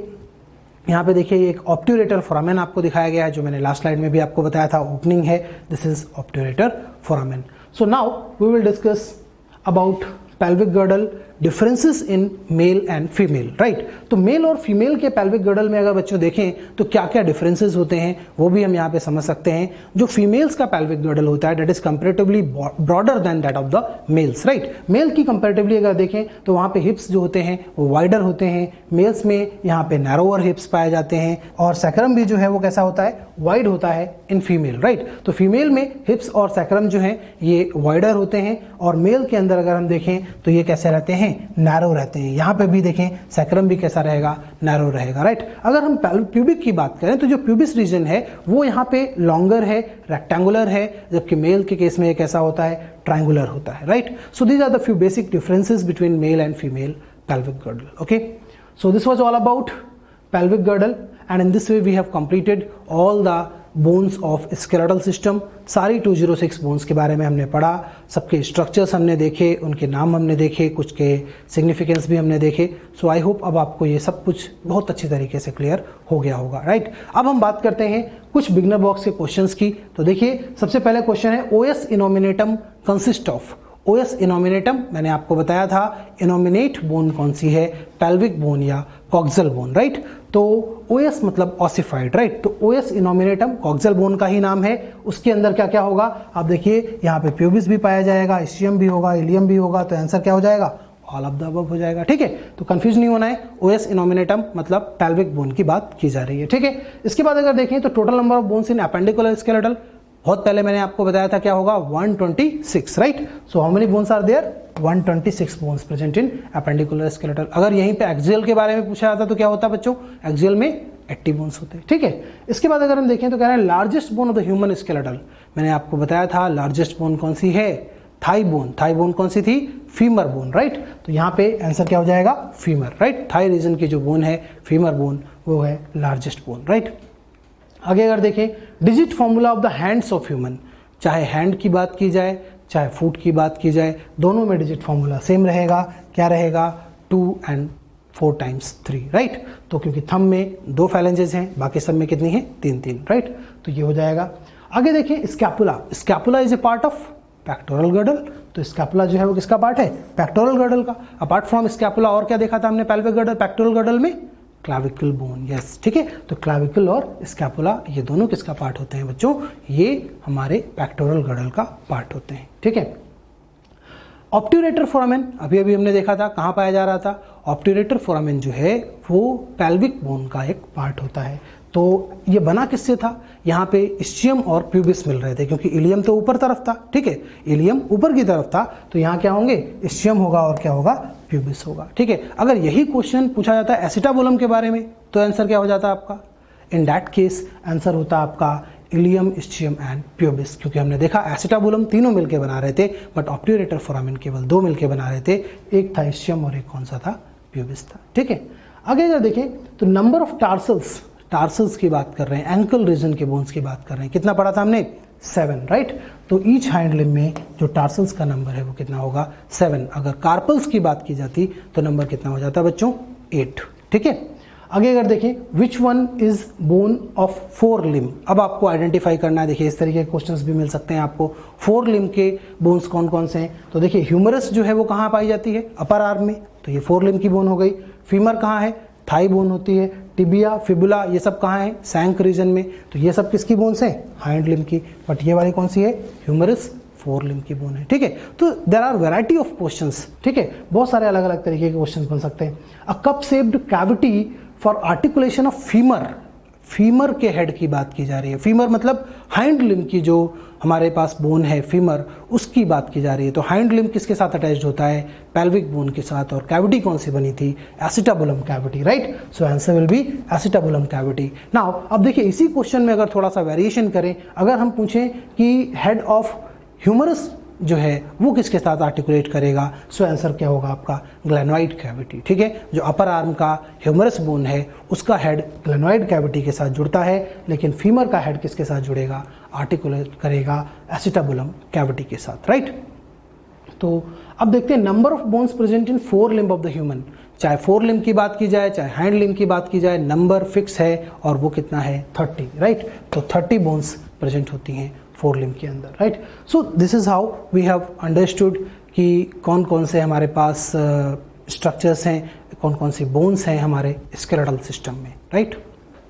यहाँ पे देखिए एक ऑब्ट्यूरेटर फोरामेन आपको दिखाया गया है, जो मैंने लास्ट स्लाइड में भी आपको बताया था, ओपनिंग है, this is obturator foramen. So now we will discuss about pelvic girdle, differences in male and female, right. तो मेल और फीमेल के पेल्विक गर्डल में अगर बच्चों देखें तो क्या क्या डिफरेंसेस होते हैं वो भी हम यहाँ पे समझ सकते हैं। जो फीमेल्स का पेल्विक गर्डल होता है that is comparatively broader than that of the males, right. Male की कंपैरेटिवली अगर देखें तो वहाँ पे हिप्स जो होते हैं वो वाइडर होते हैं, मेल्स में यहाँ पे नैरोअर हिप्स पाए जाते हैं, और सैक्रम भी जो है वो कैसा होता है, वाइड होता है इन फीमेल, राइट। तो फीमेल में हिप्स और सैक्रम जो है ये वाइडर होते हैं, और मेल के अंदर अगर हम देखें तो ये कैसे रहते हैं, नैरो रहते हैं। यहाँ पे भी देखें सैक्रम भी कैसा रहेगा, नैरो रहेगा, राइट। अगर हम प्यूबिक की बात करें तो जो प्यूबिस रीजन है वो यहाँ पे लॉन्गर है, रेक्टेंगुलर है, जबकि मेल के केस में ये कैसा होता है, ट्रायंगुलर होता है, right. So these are the few basic differences between male and female pelvic girdle. Okay, so this was all about pelvic girdle, and in this way we have completed all the bones of skeletal system. सारी 206 बोन्स के बारे में हमने पढ़ा, सबके स्ट्रक्चर्स हमने देखे, उनके नाम हमने देखे, कुछ के सिग्निफिकेंस भी हमने देखे। सो आई होप अब आपको ये सब कुछ बहुत अच्छी तरीके से क्लियर हो गया होगा, राइट। अब हम बात करते हैं कुछ बिगनर बॉक्स के क्वेश्चंस की। तो देखिए सबसे पहले क्वेश्चन है, ओएस इनोमिनेटम कंसिस्ट ऑफ। ओएस इनोमिनेटम मैंने आपको बताया था, इनोमिनेट बोन कौन सी है, पेल्विक बोन या कॉक्सल बोन, राइट। तो ओएस मतलब ऑसिफाइड, राइट। तो ओएस इनोमिनेटम कॉक्सल बोन का ही नाम है। उसके अंदर क्या क्या होगा, आप देखिए यहाँ पे प्यूबिस भी पाया जाएगा, इस्चियम भी होगा, इलियम भी होगा। तो आंसर क्या हो जाएगा, ऑल ऑफ द अबव हो जाएगा, ठीक है। तो कंफ्यूज नहीं होना है, ओएस इनोमिनेटम मतलब पेल्विक बोन की बात की जा रही है, ठीक है। इसके बाद अगर देखें तो total number of bones in appendicular skeletal, बहुत पहले मैंने आपको बताया था क्या होगा, 126, right. So how many bones are there, 126 bones present in appendicular skeletal. अगर यहीं पे एक्सियल के बारे में पूछा जाता तो क्या होता बच्चों, एक्सियल में 80 बोन्स होते हैं, ठीक है। इसके बाद अगर हम देखें तो कह रहे हैं largest bone of the human skeletal. मैंने आपको बताया था लार्जेस्ट बोन कौन सी है, थाई बोन। थाई बोन कौन सी थी, फीमर बोन, राइट। तो यहाँ पे आंसर क्या हो जाएगा, फीमर, राइट। थाई रीजन की जो बोन है फीमर बोन, वो है लार्जेस्ट बोन, राइट। आगे अगर देखें digit formula of the hands of human, चाहे हैंड की बात की जाए चाहे फुट की बात की जाए, दोनों में डिजिट फॉर्मूला सेम रहेगा। क्या रहेगा, 2 and 4 times 3, राइट। तो क्योंकि थंब में 2 फैलेंजेस हैं, बाकी सब में कितनी है, 3, राइट। तो ये हो जाएगा। आगे देखें scapula. Scapula is a part of pectoral girdle. तो स्कैपुला जो है वो किसका पार्ट है? पेक्टोरल गर्डल का। अपार्ट फ्रॉम स्कैपुला और क्या देखा था हमने पेल्विक गर्डल, पेक्टोरल गर्डल में? क्लाविकल बोन, यस, ठीक है। तो क्लाविकल और स्कैपुला ये दोनों किसका पार्ट होते हैं बच्चों? ये हमारे पेक्टोरल गर्डल का पार्ट होते हैं, ठीक है। ऑब्ट्यूरेटर फोरामेन अभी अभी हमने देखा था, कहाँ पाया जा रहा था? ऑब्ट्यूरेटर फोरामेन जो है वो पेल्विक बोन का एक पार्ट होता है। तो ये बना किससे था? यहाँ पे इस्चियम और प्यूबिस मिल रहे थे, क्योंकि इलियम तो ऊपर तरफ था, ठीक है, इलियम ऊपर की तरफ था, तो यहाँ क्या होंगे? इस्चियम होगा और क्या होगा? प्यूबिस होगा, ठीक है। अगर यही क्वेश्चन पूछा जाता है एसिटाबुलम के बारे में, तो आंसर क्या हो जाता है आपका? इन दैट केस आंसर होता आपका इलियम, इस्चियम एंड प्यूबिस, क्योंकि हमने देखा एसिटाबुलम तीनों मिलकर बना रहे थे, बट ऑब्ट्यूरेटर फोरामेन केवल 2 मिलकर बना रहे थे, एक था इस्चियम और एक कौन सा था? प्यूबिस था, ठीक है। आगे अगर देखें तो नंबर ऑफ टार्सल्स की बात कर रहे हैं, एंकल रीजन के बोन्स की बात कर रहे हैं, कितना पढ़ा था हमने? 7, राइट। तो ईच हाइंड लिम्ब में जो टार्सल्स का नंबर है वो कितना होगा? 7। अगर कार्पल्स की बात की जाती तो नंबर कितना हो जाता बच्चों? 8, ठीक है। आगे अगर देखें which one is bone of 4 limb, अब आपको आइडेंटिफाई करना है। देखिए इस तरीके के क्वेश्चंस भी मिल सकते हैं आपको। 4 लिम्ब के बोन्स कौन कौन से हैं? तो देखिए ह्यूमरस जो है वो कहाँ पाई जाती है? अपर आर्म में, तो ये 4 लिम्ब की बोन हो गई। फीमर कहाँ है? थाई बोन होती है। टिबिया, फिबुला ये सब कहाँ है? सैंक रीजन में, तो ये सब किसकी बोन्स हैं? हाइंड लिम्ब की। बट ये वाली कौन सी है? ह्यूमरस 4 लिम्ब की बोन है, ठीक है। तो there are variety of questions, ठीक है, बहुत सारे अलग अलग तरीके के क्वेश्चंस बन सकते हैं। A cup shaped cavity for articulation of femur, femur के हेड की बात की जा रही है। फीमर मतलब हाइंड लिम्ब की जो हमारे पास बोन है फीमर, उसकी बात की जा रही है। तो हाइंड लिम्ब किसके साथ अटैच्ड होता है? पेल्विक बोन के साथ। और कैविटी कौन सी बनी थी? Acetabulum cavity, right. So answer will be acetabulum cavity. Now अब देखिए इसी क्वेश्चन में अगर थोड़ा सा वेरिएशन करें, अगर हम पूछें कि हेड ऑफ ह्यूमरस जो है वो किसके साथ आर्टिकुलेट करेगा, सो आंसर क्या होगा आपका? ग्लेनोइड कैविटी, ठीक है। जो अपर आर्म का ह्यूमरस बोन है उसका हेड ग्लेनोइड कैविटी के साथ जुड़ता है, लेकिन फीमर का हेड किसके साथ जुड़ेगा? आर्टिकुलेट करेगा एसिटाबुलम कैविटी के साथ, राइट। तो अब देखते हैं number of bones present in 4 limb of the human. चाहे 4 लिम्ब की बात की जाए, चाहे हाइंड लिम्ब की बात की जाए, नंबर फिक्स है और वो कितना है? 30, राइट। तो 30 बोन्स प्रेजेंट होती हैं 4 लिम्ब के अंदर, right. So this is how we have understood कि कौन कौन से हमारे पास स्ट्रक्चर्स हैं, कौन कौन सी बोन्स हैं हमारे स्केलेटल सिस्टम में, राइट।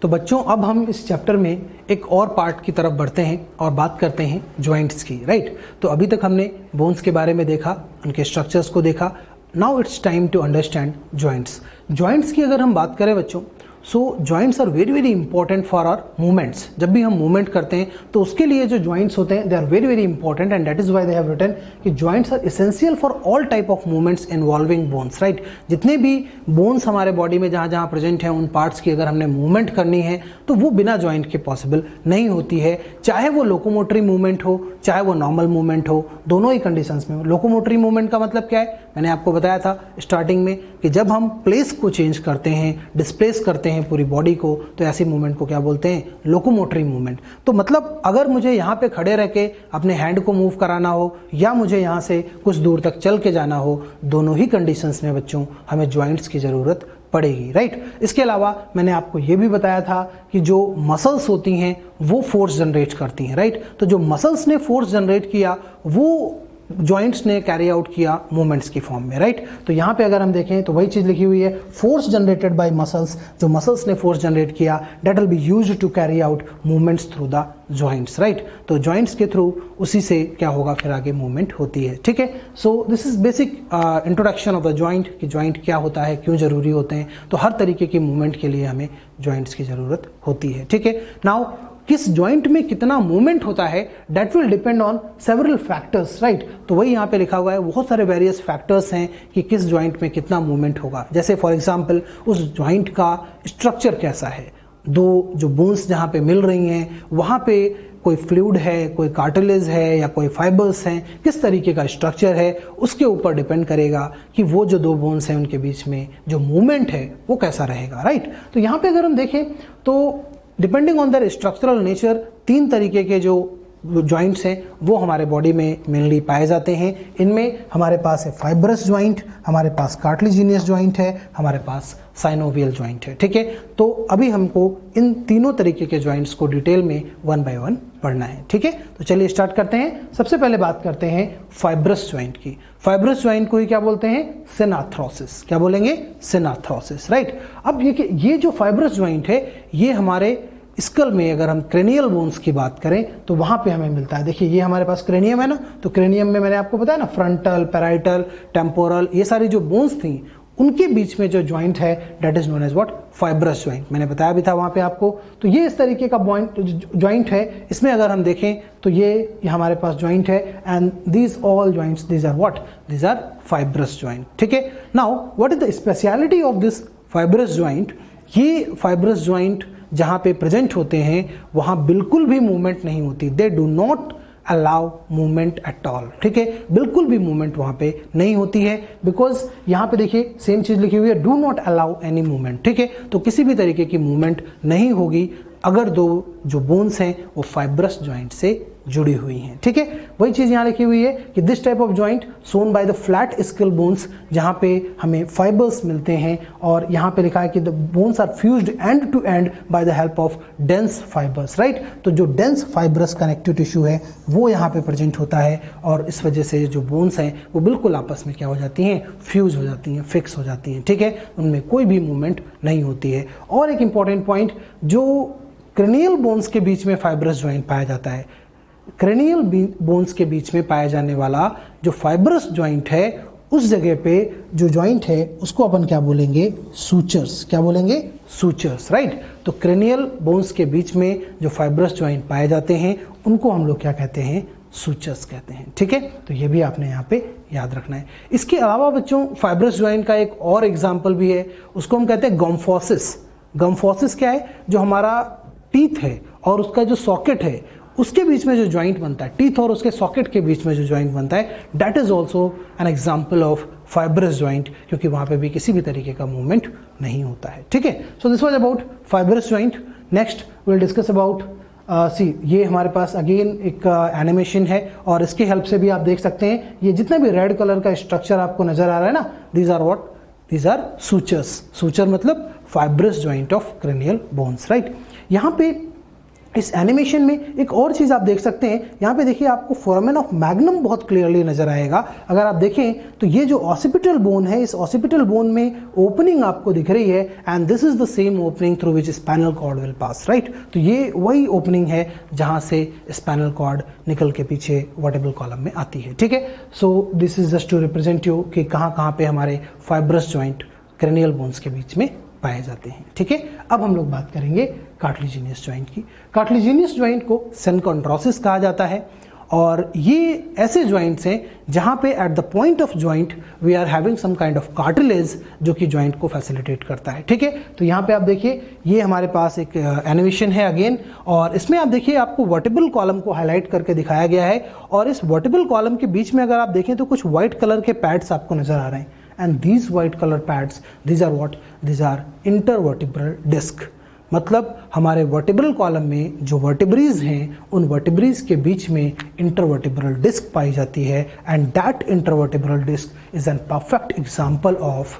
तो बच्चों अब हम इस चैप्टर में एक और पार्ट की तरफ बढ़ते हैं और बात करते हैं जॉइंट्स की, राइट। तो अभी तक हमने बोन्स के बारे में देखा, उनके स्ट्रक्चर्स को देखा। Now it's time to understand joints. Joints की अगर हम बात करें बच्चों, so joints are very very important for our movements. जब भी हम मूवमेंट करते हैं तो उसके लिए जो जॉइंट्स होते हैं they are very very important, and that is why they have written कि joints are essential for all type of movements involving bones, right. जितने भी बोन्स हमारे बॉडी में जहाँ जहाँ प्रेजेंट हैं, उन पार्ट्स की अगर हमने मूवमेंट करनी है तो वो बिना जॉइंट के पॉसिबल नहीं होती है। चाहे वो लोकोमोटरी मूवमेंट हो, चाहे वो नॉर्मल मूवमेंट हो, दोनों ही कंडीशंस में। लोकोमोटरी मूवमेंट का मतलब क्या है? मैंने आपको बताया था स्टार्टिंग में कि जब हम प्लेस को चेंज करते हैं, डिस्प्लेस करते हैं पूरी बॉडी को, तो ऐसी मूवमेंट को क्या बोलते हैं? Locomotory movement. तो मतलब अगर मुझे यहाँ पे खड़े रह के अपने हैंड को मूव कराना हो या मुझे यहाँ से कुछ दूर तक चल के जाना हो, दोनों ही कंडीशंस में बच्चों हमें जॉइंट्स की ज़रूरत पड़ेगी, राइट। इसके अलावा मैंने आपको ये भी बताया था कि जो मसल्स होती हैं वो फोर्स जनरेट करती हैं, राइट। तो जो मसल्स ने फोर्स जनरेट किया वो जॉइंट्स ने कैरी आउट किया मूवमेंट्स की फॉर्म में, राइट। तो यहाँ पे अगर हम देखें तो वही चीज़ लिखी हुई है, फोर्स जनरेटेड बाय मसल्स। जो मसल्स ने फोर्स जनरेट किया that will be used to carry out movements through the joints, right. तो जॉइंट्स के थ्रू उसी से क्या होगा? फिर आगे मूवमेंट होती है, ठीक है। So this is basic introduction of the joint कि जॉइंट क्या होता है, क्यों जरूरी होते हैं। तो हर तरीके की मूवमेंट के लिए हमें जॉइंट्स की जरूरत होती है, ठीक है। नाउ किस जॉइंट में कितना मूवमेंट होता है that will depend on several factors, right. तो वही यहाँ पे लिखा हुआ है, बहुत सारे वेरियस फैक्टर्स हैं कि किस जॉइंट में कितना मूवमेंट होगा। जैसे फॉर एग्जांपल उस जॉइंट का स्ट्रक्चर कैसा है, दो जो बोन्स जहाँ पे मिल रही हैं वहाँ पे कोई फ्लूइड है, कोई कार्टिलेज है या कोई फाइबर्स हैं, किस तरीके का स्ट्रक्चर है, उसके ऊपर डिपेंड करेगा कि वो जो दो बोन्स हैं उनके बीच में जो मूवमेंट है वो कैसा रहेगा, राइट। तो यहाँ पे अगर हम देखें तो depending on their structural nature 3 तरीके के जो जॉइंट्स हैं वो हमारे बॉडी में मेनली पाए जाते हैं। इनमें हमारे पास है फाइब्रस जॉइंट, हमारे पास कार्टिलेजिनियस जॉइंट है, हमारे पास साइनोवियल जॉइंट है। ठीक है, तो अभी हमको इन तीनों तरीके के जॉइंट्स को डिटेल में वन बाय वन पढ़ना है। ठीक है, तो चलिए स्टार्ट करते हैं। सबसे पहले बात करते हैं फाइब्रस जॉइंट की। फाइब्रस जॉइंट को ही क्या बोलते हैं? सिनाथ्रोसिस। क्या बोलेंगे? सिनाथ्रोसिस, राइट। अब ये जो फाइब्रस जॉइंट है ये हमारे स्कल में, अगर हम क्रेनियल बोन्स की बात करें तो वहां पे हमें मिलता है। देखिए ये हमारे पास क्रेनियम है ना, तो क्रेनियम में मैंने आपको बताया ना फ्रंटल, पैराइटल, टेम्पोरल, ये सारी जो बोन्स थी उनके बीच में जो जॉइंट है that is known as what? Fibrous joint. मैंने बताया भी था वहां पे आपको। तो ये इस तरीके का जॉइंट है। इसमें अगर हम देखें तो ये हमारे पास जॉइंट है and these all joints these are what? These are fibrous joint. ठीक है, now what is the speciality of this fibrous joint? ये फाइब्रस जॉइंट जहां पे प्रेजेंट होते हैं वहां बिल्कुल भी मूवमेंट नहीं होती। They do not allow movement at all. ठीक है, बिल्कुल भी मूवमेंट वहां पे नहीं होती है, बिकॉज यहां पे देखिए सेम चीज लिखी हुई है, do not allow any movement. ठीक है, तो किसी भी तरीके की मूवमेंट नहीं होगी अगर दो जो बोन्स हैं वो फाइब्रस जॉइंट से जुड़ी हुई हैं। ठीक है, वही चीज यहां लिखी हुई है कि this type of joint shown by the flat skull bones, जहां पे हमें फाइबर्स मिलते हैं और यहां पे लिखा है कि the bones are fused end to end by the help of dense fibres, right. तो जो डेंस फाइबरस कनेक्टिव टिश्यू है वो यहाँ पे प्रेजेंट होता है और इस वजह से जो बोन्स हैं वो बिल्कुल आपस में क्या हो जाती हैं? फ्यूज हो जाती हैं, फिक्स हो जाती हैं। ठीक है, उनमें कोई भी मूवमेंट नहीं होती है। और एक इंपॉर्टेंट पॉइंट, जो क्रेनियल बोन्स के बीच में फाइब्रस जॉइंट पाया जाता है, क्रेनियल बोन्स के बीच में पाया जाने वाला जो फाइब्रस जॉइंट है उस जगह पे जो जॉइंट है उसको अपन क्या बोलेंगे? सूचर्स। क्या बोलेंगे? Sutures, right. तो क्रेनियल बोन्स के बीच में जो फाइब्रस जॉइंट पाए जाते हैं उनको हम लोग क्या कहते हैं? सूचर्स कहते हैं। ठीक है, तो ये भी आपने यहाँ पे याद रखना है। इसके अलावा बच्चों फाइब्रस जॉइंट का एक और एग्जाम्पल भी है, उसको हम कहते हैं गम्फोसिस। गम्फोसिस क्या है? जो हमारा टीथ है और उसका जो सॉकेट है उसके बीच में जो जॉइंट बनता है, टीथ और उसके सॉकेट के बीच में जो जॉइंट बनता है, that is also an example of fibrous joint, क्योंकि वहां पे भी किसी भी तरीके का मूवमेंट नहीं होता है। ठीक है, so this was about fibrous joint. Next will discuss about ये हमारे पास अगेन एक एनिमेशन है और इसके हेल्प से भी आप देख सकते हैं ये जितना भी रेड कलर का स्ट्रक्चर आपको नजर आ रहा है ना, these are what? These are sutures. Suture मतलब fibrous joint of cranial bones, right. यहाँ पे इस एनिमेशन में एक और चीज आप देख सकते हैं, यहाँ पे देखिए आपको फोरामेन ऑफ मैग्नम बहुत क्लियरली नजर आएगा। अगर आप देखें तो ये जो ऑसिपिटल बोन है, इस ऑसिपिटल बोन में ओपनिंग आपको दिख रही है and this is the same opening through which spinal cord will pass, right. तो ये वही ओपनिंग है जहां से स्पाइनल कॉर्ड निकल के पीछे वर्टेब्रल कॉलम में आती है। ठीक है, so this is just to represent you कि कहाँ पे हमारे फाइब्रस जॉइंट क्रेनियल बोन्स के बीच में पाए जाते हैं। ठीक है, अब हम लोग बात करेंगे कार्टिलेजिनियस जॉइंट की। कार्टिलेजिनियस जॉइंट को सिनकॉन्ड्रोसिस कहा जाता है और ये ऐसे जॉइंट्स हैं जहां पे at the point of joint we are having some kind of cartilage जो कि जॉइंट को फैसिलिटेट करता है। ठीक है, तो यहाँ पे आप देखिए ये हमारे पास एक एनिमेशन है अगेन, और इसमें आप देखिए आपको वर्टेब्रल कॉलम को हाईलाइट करके दिखाया गया है और इस वर्टेब्रल कॉलम के बीच में अगर आप देखें तो कुछ व्हाइट कलर के पैड्स आपको नजर आ रहे हैं and these white color pads, these are what? These are intervertebral disc। मतलब हमारे वर्टिब्रल कॉलम में जो वर्टिब्रीज हैं उन वर्टिब्रीज के बीच में इंटरवर्टिब्रल डिस्क पाई जाती है and that intervertebral disc is an perfect example of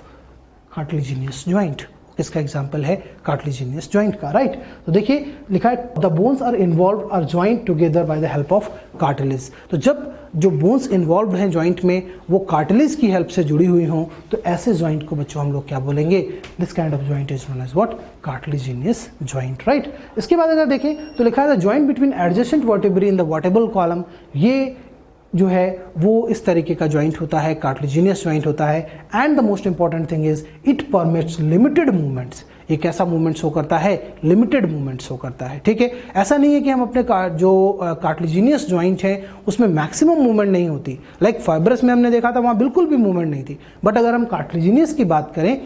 cartilaginous joint. किसका एग्जांपल है? कार्टिलेजिनियस जॉइंट का, राइट। तो देखिए लिखा है the bones are involve are joint together by the help of cartilage. तो जब जो बोन्स इन्वॉल्व हैं जॉइंट में वो कार्टिलेज की हेल्प से जुड़ी हुई हों तो ऐसे जॉइंट को बच्चों हम लोग क्या बोलेंगे? This kind of joint is known as what? Cartilaginous joint, right. इसके बाद अगर देखें तो लिखा है the joint between adjacent vertebrae in the vertebral column. ये जो है वो इस तरीके का जॉइंट होता है, कार्टिलेजिनियस जॉइंट होता है। And the most important thing is it permits limited movements. ये कैसा मूवमेंट शो करता है? लिमिटेड मूवमेंट शो करता है। ठीक है, ऐसा नहीं है कि हम अपने जो कार्टिलेजिनियस जॉइंट है उसमें मैक्सिमम मूवमेंट नहीं होती। लाइक फाइब्रस में हमने देखा था वहां बिल्कुल भी मूवमेंट नहीं थी, बट अगर हम कार्टिलेजिनियस की बात करें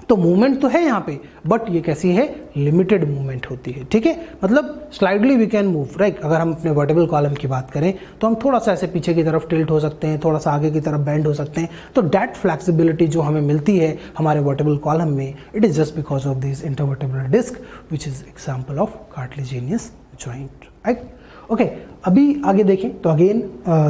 तो मूवमेंट तो है यहाँ पे, बट ये कैसी है? लिमिटेड मूवमेंट होती है। ठीक है, मतलब slightly we can move, right. अगर हम अपने वर्टेब्रल कॉलम की बात करें तो हम थोड़ा सा ऐसे पीछे की तरफ टिल्ट हो सकते हैं, थोड़ा सा आगे की तरफ बेंड हो सकते हैं। तो दैट फ्लेक्सिबिलिटी जो हमें मिलती है हमारे वर्टेब्रल कॉलम में, it is just because of this intervertebral disc which is example of cartilaginous joint, right. Okay अभी आगे देखें तो अगेन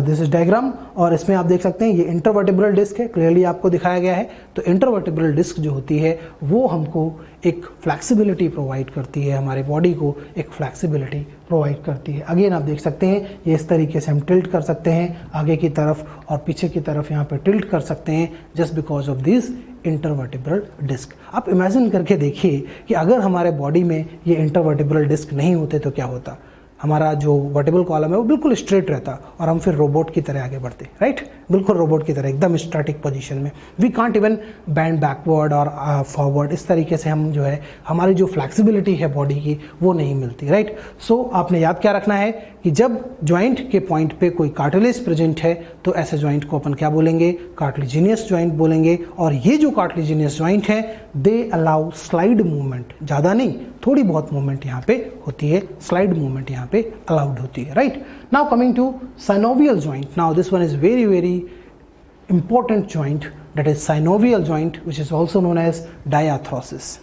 दिस इज डायग्राम, और इसमें आप देख सकते हैं ये इंटरवर्टिब्रल डिस्क है, क्लियरली आपको दिखाया गया है। तो इंटरवर्टिब्रल डिस्क जो होती है वो हमको एक फ्लैक्सिबिलिटी प्रोवाइड करती है, हमारे बॉडी को एक फ्लैक्सिबिलिटी प्रोवाइड करती है। अगेन आप देख सकते हैं ये इस तरीके से हम टिल्ट कर सकते हैं आगे की तरफ और पीछे की तरफ यहाँ पे टिल्ट कर सकते हैं just because of this intervertebral disc. आप इमेजिन करके देखिए कि अगर हमारे बॉडी में ये इंटरवर्टिब्रल डिस्क नहीं होते तो क्या होता, हमारा जो वर्टिब्रल कॉलम है वो बिल्कुल स्ट्रेट रहता और हम फिर रोबोट की तरह आगे बढ़ते, राइट, बिल्कुल रोबोट की तरह एकदम स्टैटिक पोजीशन में। We can't even bend backward और फॉरवर्ड, इस तरीके से हम जो है हमारी जो फ्लैक्सिबिलिटी है बॉडी की वो नहीं मिलती, राइट। सो आपने याद क्या रखना है कि जब ज्वाइंट के पॉइंट पे कोई कार्टिलेज प्रेजेंट है तो ऐसे ज्वाइंट को अपन क्या बोलेंगे, कार्टिलेजिनियस ज्वाइंट बोलेंगे। और ये जो कार्टिलेजिनियस ज्वाइंट है दे अलाउ स्लाइड मूवमेंट, ज़्यादा नहीं थोड़ी बहुत मूवमेंट यहाँ पे होती है, स्लाइड मूवमेंट यहाँ पे अलाउड होती है, right. Now coming to synovial joint, now this one is very important joint, that is synovial joint which is also known as diarthrosis।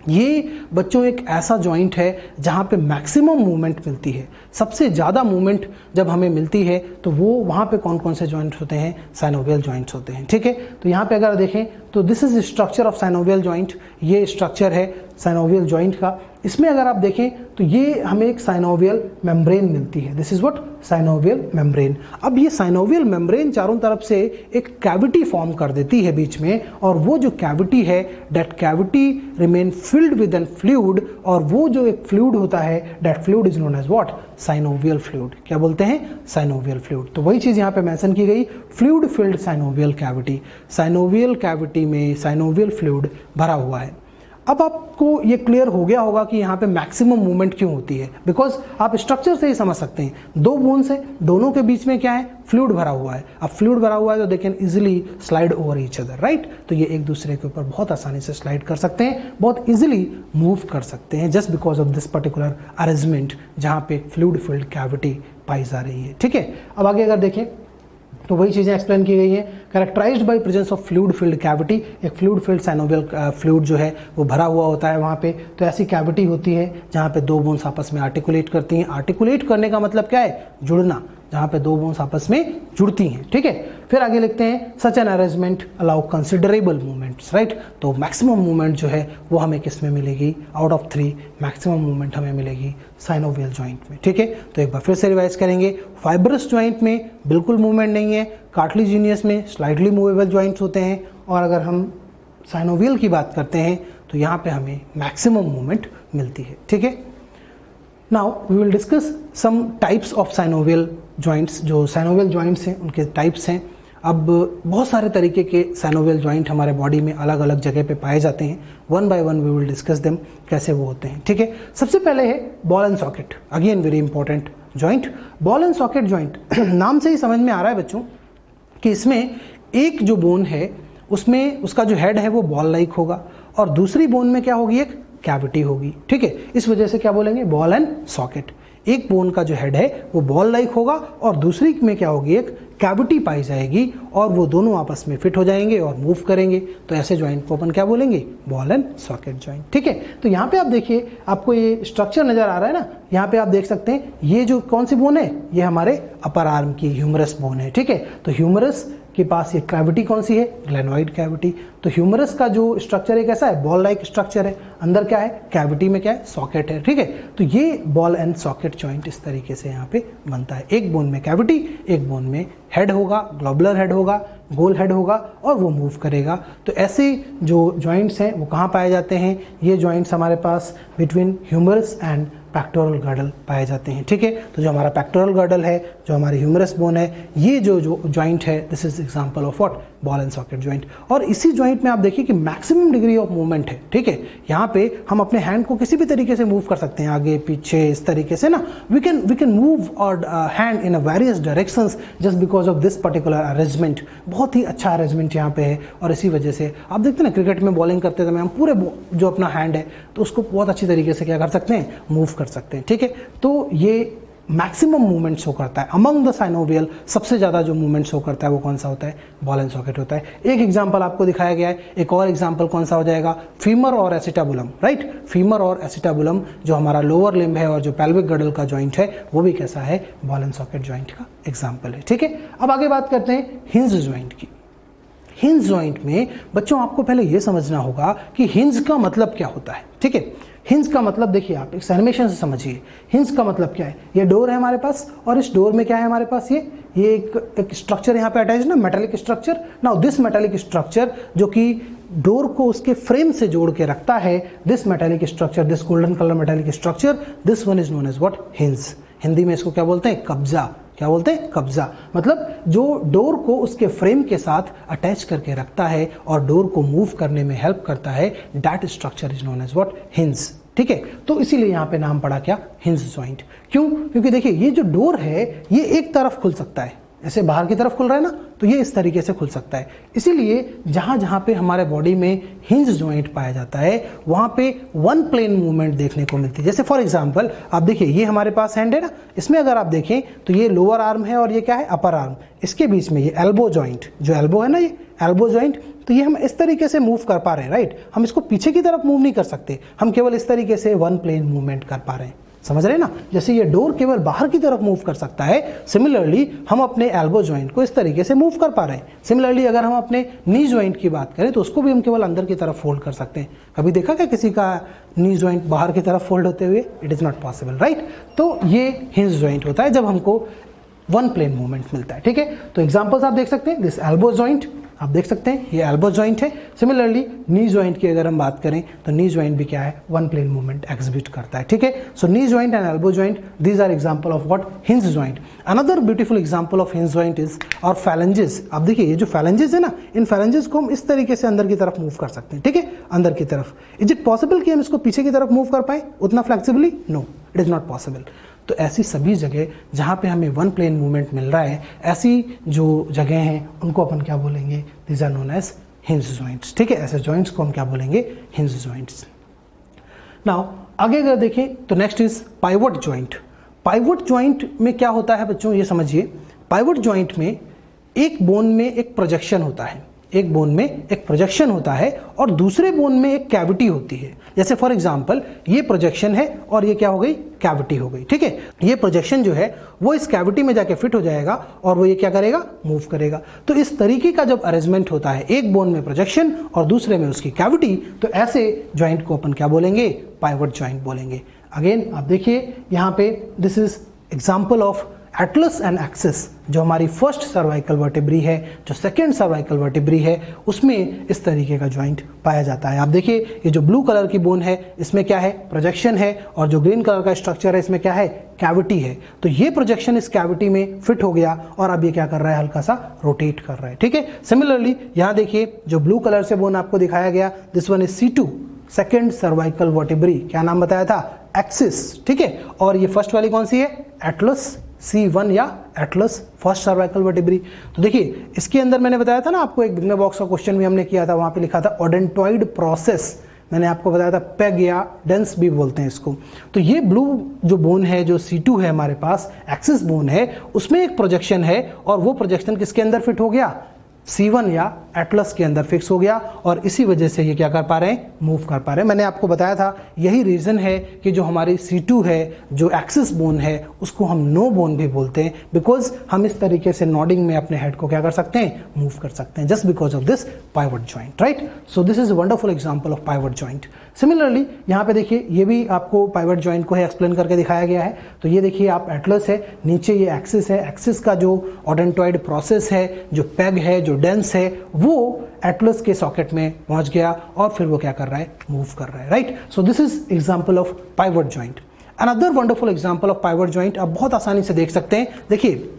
ये बच्चों एक ऐसा जॉइंट है जहाँ पे मैक्सिमम मूवमेंट मिलती है, सबसे ज़्यादा मूवमेंट जब हमें मिलती है तो वो वहाँ पे कौन कौन से जॉइंट्स होते हैं, साइनोवियल जॉइंट्स होते हैं, ठीक है। तो यहाँ पे अगर देखें तो this is structure of synovial joint, ये स्ट्रक्चर है साइनोवियल जॉइंट का। इसमें अगर आप देखें तो ये हमें एक साइनोवियल मेम्ब्रेन मिलती है, this is what synovial membrane. अब ये साइनोवियल मेम्ब्रेन चारों तरफ से एक कैविटी फॉर्म कर देती है बीच में, और वो जो कैविटी है that cavity remain filled with an fluid, और वो जो एक फ्लूइड होता है that fluid is known as what, synovial fluid. क्या बोलते हैं, साइनोवियल फ्लूइड। तो वही चीज यहाँ पे मेंशन की गई, fluid filled synovial cavity, synovial cavity में साइनोवियल फ्लूइड भरा हुआ है। अब आपको ये क्लियर हो गया होगा कि यहाँ पे मैक्सिमम मूवमेंट क्यों होती है, बिकॉज आप स्ट्रक्चर से ही समझ सकते हैं, दो बोन्स है, दोनों के बीच में क्या है, फ्लूइड भरा हुआ है। अब फ्लूइड भरा हुआ है तो they can easily slide over each other, right. तो ये एक दूसरे के ऊपर बहुत आसानी से स्लाइड कर सकते हैं, बहुत इजिली मूव कर सकते हैं just because of this particular arrangement जहाँ पे फ्लूइड फिल्ड कैविटी पाई जा रही है, ठीक है। अब आगे अगर देखें तो वही चीज़ें एक्सप्लेन की गई हैं, characterised by presence of fluid filled cavity, एक फ्लूइड फिल्ड साइनोवियल फ्लूइड जो है वो भरा हुआ होता है वहाँ पे। तो ऐसी कैविटी होती है जहाँ पे दो बोन्स आपस में आर्टिकुलेट करती हैं। आर्टिकुलेट करने का मतलब क्या है, जुड़ना, जहाँ पे दो बोन्स आपस में जुड़ती हैं, ठीक है। फिर आगे लिखते हैं such an arrangement allow considerable movements, right. तो मैक्सिमम मूवमेंट जो है वो हमें किस में मिलेगी, आउट ऑफ 3 मैक्सिमम मूवमेंट हमें मिलेगी साइनोवियल जॉइंट में, ठीक है। तो एक बार फिर से रिवाइज करेंगे, फाइब्रस जॉइंट में बिल्कुल मूवमेंट नहीं है, कार्टिलेजिनियस में स्लाइटली मूवेबल जॉइंट्स होते हैं, और अगर हम साइनोवियल की बात करते हैं तो यहाँ पे हमें मैक्सिमम मूवमेंट मिलती है, ठीक है। Now we will discuss some types of synovial joints, जो साइनोवियल जॉइंट्स हैं उनके टाइप्स हैं। अब बहुत सारे तरीके के साइनोवियल जॉइंट हमारे बॉडी में अलग अलग जगह पे पाए जाते हैं, one by one we will discuss them, कैसे वो होते हैं, ठीक है। सबसे पहले है ball and socket, again very important joint, ball and socket joint. नाम से ही समझ में आ रहा है बच्चों कि इसमें एक जो बोन है उसमें उसका जो हेड है वो बॉल लाइक होगा, और दूसरी बोन में क्या होगी, एक कैविटी होगी, ठीक है। इस वजह से क्या बोलेंगे, बॉल एंड सॉकेट। एक बोन का जो हेड है वो बॉल लाइक होगा और दूसरी में क्या होगी, एक कैविटी पाई जाएगी, और वो दोनों आपस में फिट हो जाएंगे और मूव करेंगे। तो ऐसे जॉइंट को अपन क्या बोलेंगे, बॉल एंड सॉकेट जॉइंट, ठीक है। तो यहाँ पे आप देखिए, आपको ये स्ट्रक्चर नजर आ रहा है ना, यहाँ पे आप देख सकते हैं ये जो कौन सी बोन है, ये हमारे अपर आर्म की ह्यूमरस बोन है, ठीक है। तो ह्यूमरस के पास ये कैविटी कौन सी है, ग्लेनोइड कैविटी। तो ह्यूमरस का जो स्ट्रक्चर है कैसा है, बॉल लाइक स्ट्रक्चर है, अंदर क्या है, कैविटी में क्या है, सॉकेट है, ठीक है। तो ये बॉल एंड सॉकेट जॉइंट इस तरीके से यहाँ पे बनता है, एक बोन में कैविटी, एक बोन में हेड होगा, ग्लोबुलर हेड होगा, गोल हेड होगा, और वो मूव करेगा। तो ऐसे जो जॉइंट्स हैं वो कहाँ पाए जाते हैं, ये जॉइंट्स हमारे पास between humerus and pectoral girdle पाए जाते हैं, ठीक है। तो जो हमारा पैक्टोरल गर्डल है, जो हमारी ह्यूमरस बोन है, ये जो जॉइंट है, this is example of what, ball and socket joint. और इसी जॉइंट में आप देखिए कि मैक्सिमम डिग्री ऑफ मूवमेंट है, ठीक है। यहाँ पे हम अपने हैंड को किसी भी तरीके से मूव कर सकते हैं, आगे पीछे, इस तरीके से ना, वी कैन मूव और hand in various directions just because of this particular arrangement. बहुत ही अच्छा अरेंजमेंट यहाँ पे है, और इसी वजह से आप देखते हैं ना, क्रिकेट में बॉलिंग करते समय हम पूरे जो अपना हैंड है तो उसको बहुत अच्छी तरीके से क्या कर सकते हैं, मूव कर सकते हैं, ठीक है। तो ये मैक्सिमम मूवमेंट शो करता है अमंग द साइनोवियल, सबसे ज़्यादा जो मूवमेंट शो करता है वो कौन सा होता है, बॉल एंड सॉकेट होता है। एक एग्जांपल आपको दिखाया गया है, एक और एग्जांपल कौन सा हो जाएगा, फीमर और एसिटाबुलम, राइट। फीमर और एसिटाबुलम जो हमारा लोअर लिम्ब है और जो पेल्विक गडल का जॉइंट है वो भी कैसा है, बॉल एंड सॉकेट जॉइंट का एग्जाम्पल है, ठीक है। अब आगे बात करते हैं हिंज जॉइंट की। हिंज जॉइंट में बच्चों आपको पहले ये समझना होगा कि हिंज का मतलब क्या होता है, ठीक है। हिंज का मतलब देखिए आप इस एनिमेशन से समझिए, हिंज का मतलब क्या है, ये डोर है हमारे पास और इस डोर में क्या है हमारे पास, ये एक स्ट्रक्चर यहाँ पे अटैच ना, metallic structure. Now this metallic structure जो कि डोर को उसके फ्रेम से जोड़ के रखता है, this metallic structure, this golden colour metallic structure, this one is known as what, hinge. Hindi में इसको क्या बोलते हैं, कब्जा। क्या बोलते हैं, कब्जा। मतलब जो डोर को उसके फ्रेम के साथ अटैच करके रखता है और डोर को मूव करने में हेल्प करता है, that structure is known as what, hinge, ठीक है। तो इसीलिए यहां पे नाम पड़ा क्या, हिंज जॉइंट। क्यों, क्योंकि देखिए ये जो डोर है ये एक तरफ खुल सकता है, ऐसे बाहर की तरफ खुल रहा है ना, तो ये इस तरीके से खुल सकता है। इसीलिए जहां जहां पे हमारे बॉडी में हिंज जॉइंट पाया जाता है वहां पे वन प्लेन मूवमेंट देखने को मिलती है। जैसे फॉर एग्जांपल आप देखिए ये हमारे पास हैंड है ना, इसमें अगर आप देखें तो ये लोअर आर्म है और ये क्या है, अपर आर्म। इसके बीच में ये एल्बो जॉइंट, जो एल्बो है ना, ये एल्बो जॉइंट, तो ये हम इस तरीके से मूव कर पा रहे हैं, राइट। हम इसको पीछे की तरफ मूव नहीं कर सकते, हम केवल इस तरीके से वन प्लेन मूवमेंट कर पा रहे हैं, समझ रहे हैं ना। जैसे ये डोर केवल बाहर की तरफ मूव कर सकता है, सिमिलरली हम अपने एल्बो जॉइंट को इस तरीके से मूव कर पा रहे हैं। सिमिलरली अगर हम अपने नी जॉइंट की बात करें तो उसको भी हम केवल अंदर की तरफ फोल्ड कर सकते हैं। कभी देखा क्या किसी का नी जॉइंट बाहर की तरफ फोल्ड होते हुए, it is not possible, right. तो ये हिंज जॉइंट होता है जब हमको वन प्लेन मूवमेंट मिलता है, ठीक है। तो एग्जांपल्स आप देख सकते हैं, दिस एल्बो जॉइंट आप देख सकते हैं, ये एल्बो जॉइंट है। सिमिलरली नी जॉइंट की अगर हम बात करें तो नी जॉइंट भी क्या है, वन प्लेन मूवमेंट एग्जिबिट करता है, ठीक है। So knee joint and elbow joint, these are example of what, hinge joint. Another beautiful example of hinge joint is our phalanges. आप देखिए ये जो फैलेंजेस है ना, इन फैलेंजेस को हम इस तरीके से अंदर की तरफ मूव कर सकते हैं, ठीक है, अंदर की तरफ। इज इट पॉसिबल कि हम इसको पीछे की तरफ मूव कर पाए उतना flexibly? No, it is not possible. तो ऐसी सभी जगह जहाँ पे हमें वन प्लेन मूवमेंट मिल रहा है, ऐसी जो जगह हैं उनको अपन क्या बोलेंगे, these are known as hinge joints, ठीक है। ऐसे जॉइंट्स को हम क्या बोलेंगे, हिंज जॉइंट्स। नाउ आगे अगर देखें तो next is pivot joint. Pivot joint में क्या होता है बच्चों, ये समझिए। पाइवट जॉइंट में एक बोन में एक प्रोजेक्शन होता है, एक बोन में एक प्रोजेक्शन होता है और दूसरे बोन में एक कैविटी होती है। जैसे फॉर एग्जांपल ये प्रोजेक्शन है और ये क्या हो गई, कैविटी हो गई, ठीक है। ये प्रोजेक्शन जो है वो इस कैविटी में जाके फिट हो जाएगा और वो ये क्या करेगा, मूव करेगा। तो इस तरीके का जब अरेंजमेंट होता है, एक बोन में प्रोजेक्शन और दूसरे में उसकी कैविटी, तो ऐसे जॉइंट को अपन क्या बोलेंगे, पाइवट जॉइंट बोलेंगे। अगेन आप देखिए यहाँ पे this is example of Atlas and axis. जो हमारी फर्स्ट सर्वाइकल वर्टेब्री है, जो सेकेंड सर्वाइकल वर्टेब्री है, उसमें इस तरीके का जॉइंट पाया जाता है। आप देखिए ये जो ब्लू कलर की बोन है इसमें क्या है, प्रोजेक्शन है, और जो ग्रीन कलर का स्ट्रक्चर है इसमें क्या है, कैविटी है। तो ये प्रोजेक्शन इस कैविटी में फिट हो गया और अब ये क्या कर रहा है, हल्का सा रोटेट कर रहा है, ठीक है। सिमिलरली यहाँ देखिए जो ब्लू कलर से बोन आपको दिखाया गया, this one is C2, second cervical vertebrae. क्या नाम बताया था, एक्सिस, ठीक है। और ये फर्स्ट वाली कौन सी है, एटलस C1 या एटलस, फर्स्ट सर्वाइकल वर्टेब्री। तो देखिए इसके अंदर मैंने बताया था ना आपको, एक बिगनर बॉक्स का क्वेश्चन भी हमने किया था, वहां पे लिखा था ओडेंटॉइड प्रोसेस। मैंने आपको बताया था पेग या डेंस भी बोलते हैं इसको। तो ये ब्लू जो बोन है, जो C2 है हमारे पास, एक्सिस बोन है, उसमें एक प्रोजेक्शन है और वो प्रोजेक्शन किसके अंदर फिट हो गया, C1 या एटलस के अंदर फिक्स हो गया और इसी वजह से ये क्या कर पा रहे हैं, मूव कर पा रहे हैं। मैंने आपको बताया था यही रीजन है कि जो हमारी C2 है, जो एक्सिस बोन है, उसको हम नो बोन भी बोलते हैं, बिकॉज हम इस तरीके से नॉडिंग में अपने हेड को क्या कर सकते हैं, मूव कर सकते हैं, just because of this pivot joint, right. So this is wonderful example of pivot joint. Similarly यहाँ पे देखिए ये भी आपको पाइवट जॉइंट को है एक्सप्लेन करके दिखाया गया है। तो ये देखिए आप एटलस है, नीचे ये एक्सिस है, एक्सिस का जो ओडेंटॉइड प्रोसेस है, जो पेग है, जो डेंस है, वो एटलस के सॉकेट में पहुंच गया और फिर वो क्या कर रहा है, मूव कर रहा है, right. So this is example of pivot joint. Another wonderful example of pivot joint आप बहुत आसानी से देख सकते हैं। देखिए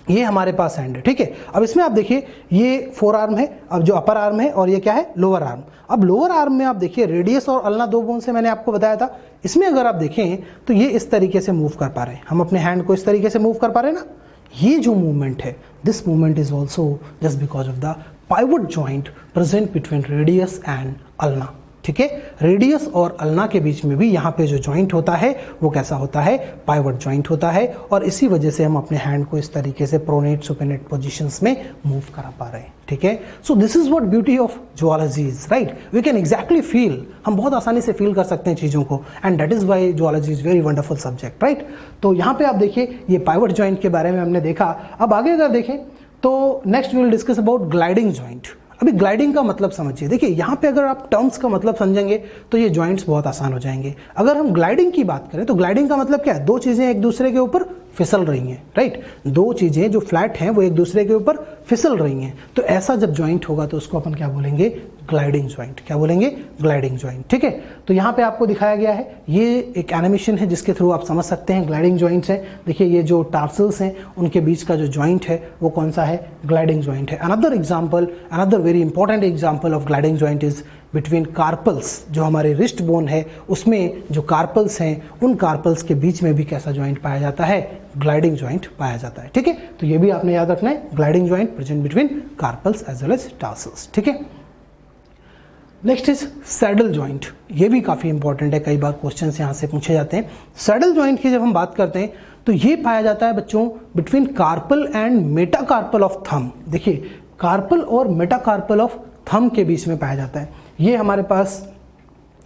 ये हमारे पास हैंड है, ठीक है। अब इसमें आप देखिए ये फोर आर्म है, अब जो अपर आर्म है, और ये क्या है, लोअर आर्म। अब लोअर आर्म में आप देखिए रेडियस और अल्ना दो बोन से मैंने आपको बताया था। इसमें अगर आप देखें तो ये इस तरीके से मूव कर पा रहे हैं, हम अपने हैंड को इस तरीके से मूव कर पा रहे हैं ना। ये जो मूवमेंट है, this movement is also just because of the pivot joint present between radius and ulna. ठीक है। रेडियस और अल्ना के बीच में भी यहाँ पे जो जॉइंट होता है वो कैसा होता है, पाइवट जॉइंट होता है, और इसी वजह से हम अपने हैंड को इस तरीके से प्रोनेट सुपेनेट पोजीशंस में मूव करा पा रहे हैं, ठीक है। So this is what beauty of zoology is, right. We can exactly feel, हम बहुत आसानी से फील कर सकते हैं चीज़ों को, and that is why zoology is very wonderful subject, right. तो यहाँ पे आप देखिए ये पाइवट जॉइंट के बारे में हमने देखा। अब आगे अगर देखें तो next we will discuss about gliding joint. अभी ग्लाइडिंग का मतलब समझिए, देखिए यहाँ पे अगर आप टर्म्स का मतलब समझेंगे तो ये जॉइंट्स बहुत आसान हो जाएंगे। अगर हम ग्लाइडिंग की बात करें तो ग्लाइडिंग का मतलब क्या है, दो चीजें एक दूसरे के ऊपर फिसल रही हैं, राइट। दो चीजें जो फ्लैट हैं वो एक दूसरे के ऊपर फिसल रही हैं, तो ऐसा जब जॉइंट होगा तो उसको अपन क्या बोलेंगे, ग्लाइडिंग जॉइंट। क्या बोलेंगे, ग्लाइडिंग जॉइंट, ठीक है। तो यहाँ पे आपको दिखाया गया है, ये एक एनिमेशन है जिसके थ्रू आप समझ सकते हैं ग्लाइडिंग जॉइंट्स है। देखिए ये जो टार्सल्स हैं उनके बीच का जो जॉइंट है वो कौन सा है, ग्लाइडिंग जॉइंट है। Another example, another very important example of gliding joint is between carpals, जो हमारे रिस्ट बोन है उसमें जो कार्पल्स हैं उन कार्पल्स के बीच में भी कैसा जॉइंट पाया जाता है, ग्लाइडिंग जॉइंट पाया जाता है, ठीक है। तो ये भी आपने याद रखना है, gliding joint present between carpals as well as tarsals, ठीक है। नेक्स्ट इज सैडल जॉइंट, ये भी काफी इंपॉर्टेंट है, कई बार क्वेश्चंस यहाँ से पूछे जाते हैं। सैडल जॉइंट की जब हम बात करते हैं तो ये पाया जाता है बच्चों between carpal and metacarpal of thumb. देखिए कार्पल और मेटाकार्पल ऑफ थंब के बीच में पाया जाता है। ये हमारे पास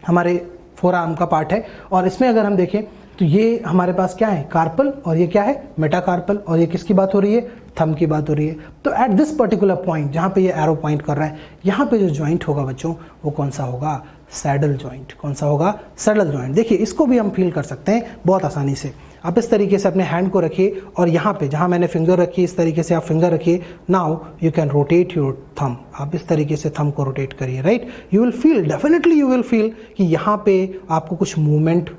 हमारे फोरआर्म का पार्ट है, और इसमें अगर हम देखें तो ये हमारे पास क्या है, कार्पल, और ये क्या है, मेटाकार्पल, और ये किसकी बात हो रही है, थंब की बात हो रही है। तो एट दिस पर्टिकुलर पॉइंट जहाँ पे ये एरो पॉइंट कर रहा है, यहाँ पे जो जॉइंट होगा बच्चों वो कौन सा होगा, सैडल जॉइंट। कौन सा होगा, सैडल जॉइंट। देखिए इसको भी हम फील कर सकते हैं बहुत आसानी से। आप इस तरीके से अपने हैंड को रखिए और यहाँ पे जहाँ मैंने फिंगर रखी इस तरीके से आप फिंगर रखिए। Now you can rotate your thumb, आप इस तरीके से थंब को रोटेट करिए, right. You will feel, definitely you will feel कि यहाँ पे आपको कुछ मूवमेंट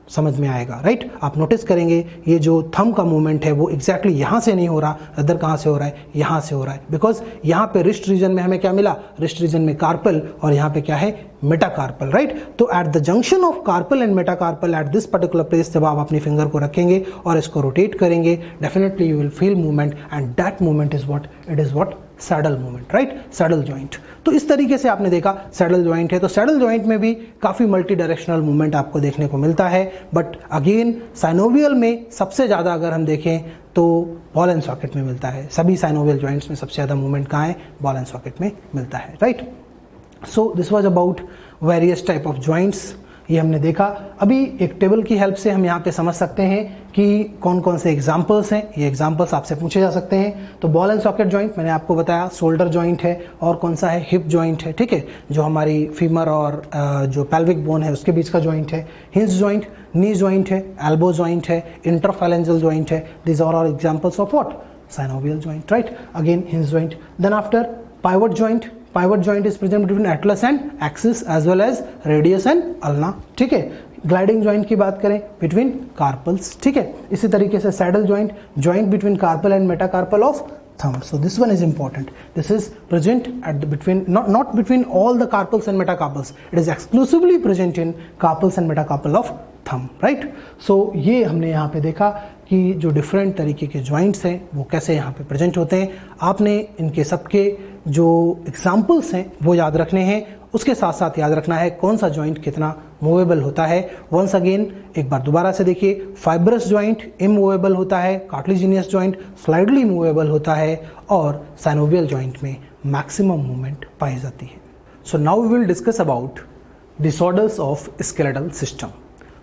समझ में आएगा, राइट। आप नोटिस करेंगे ये जो थंब का मूवमेंट है वो एग्जैक्टली यहाँ से नहीं हो रहा, अदर कहाँ से हो रहा है, यहाँ से हो रहा है, बिकॉज यहाँ पे रिस्ट रीजन में हमें क्या मिला, रिस्ट रीजन में कार्पल, और यहाँ पे क्या है, मेटाकार्पल, राइट। तो at the junction of carpal and metacarpal at this particular place जब आप अपनी फिंगर को रखेंगे और इसको रोटेट करेंगे, definitely you will feel movement, and that movement is what, it is what, saddle movement, right, saddle joint. तो इस तरीके से आपने देखा सैडल जॉइंट है। तो सैडल जॉइंट में भी काफी मल्टी डायरेक्शनल मूवमेंट आपको देखने को मिलता है, बट अगेन साइनोवियल में सबसे ज्यादा अगर हम देखें तो बॉल एंड सॉकेट में मिलता है। सभी साइनोवियल जॉइंट्स में सबसे ज्यादा मूवमेंट कहाँ है, बॉल एंड सॉकेट में मिलता है, right. So this was about various type of joints, ये हमने देखा। अभी एक टेबल की हेल्प से हम यहाँ पे समझ सकते हैं कि कौन कौन से एग्जाम्पल्स हैं। ये एग्जाम्पल्स आपसे पूछे जा सकते हैं। तो बॉल एंड सॉकेट जॉइंट मैंने आपको बताया, शोल्डर जॉइंट है, और कौन सा है, हिप जॉइंट है, ठीक है, जो हमारी फीमर और जो पेल्विक बोन है उसके बीच का जॉइंट है। हिंज जॉइंट, नी जॉइंट है, एल्बो जॉइंट है, इंटरफैलेंजल जॉइंट है। These are all examples of what, synovial joint, right. Again hinge joint. Then after pivot joint, pivot joint is present between atlas and axis as well as radius and ulna, ठीक है। ग्लाइडिंग जॉइंट की बात करें बिटवीन कार्पल्स, ठीक है। इसी तरीके से saddle joint, joint between carpal and metacarpal of thumb. So this one is important. This is present at the between, not between all the carpals and metacarpals. It is exclusively present in carpals and metacarpal of thumb, right? So ये हमने यहाँ पे देखा कि जो डिफरेंट तरीके के जॉइंट्स हैं वो कैसे यहाँ पे प्रेजेंट होते हैं। आपने इनके सबके जो एग्जाम्पल्स हैं वो याद रखने हैं, उसके साथ साथ याद रखना है कौन सा जॉइंट कितना मूवेबल होता है। वंस अगेन एक बार दोबारा से देखिए, फाइब्रस जॉइंट इमूवेबल होता है, कार्टिलेजिनियस जॉइंट स्लाइडली मूवेबल होता है, और साइनोवियल जॉइंट में मैक्सिमम मूवमेंट पाई जाती है। So now we will discuss about disorders of skeletal system.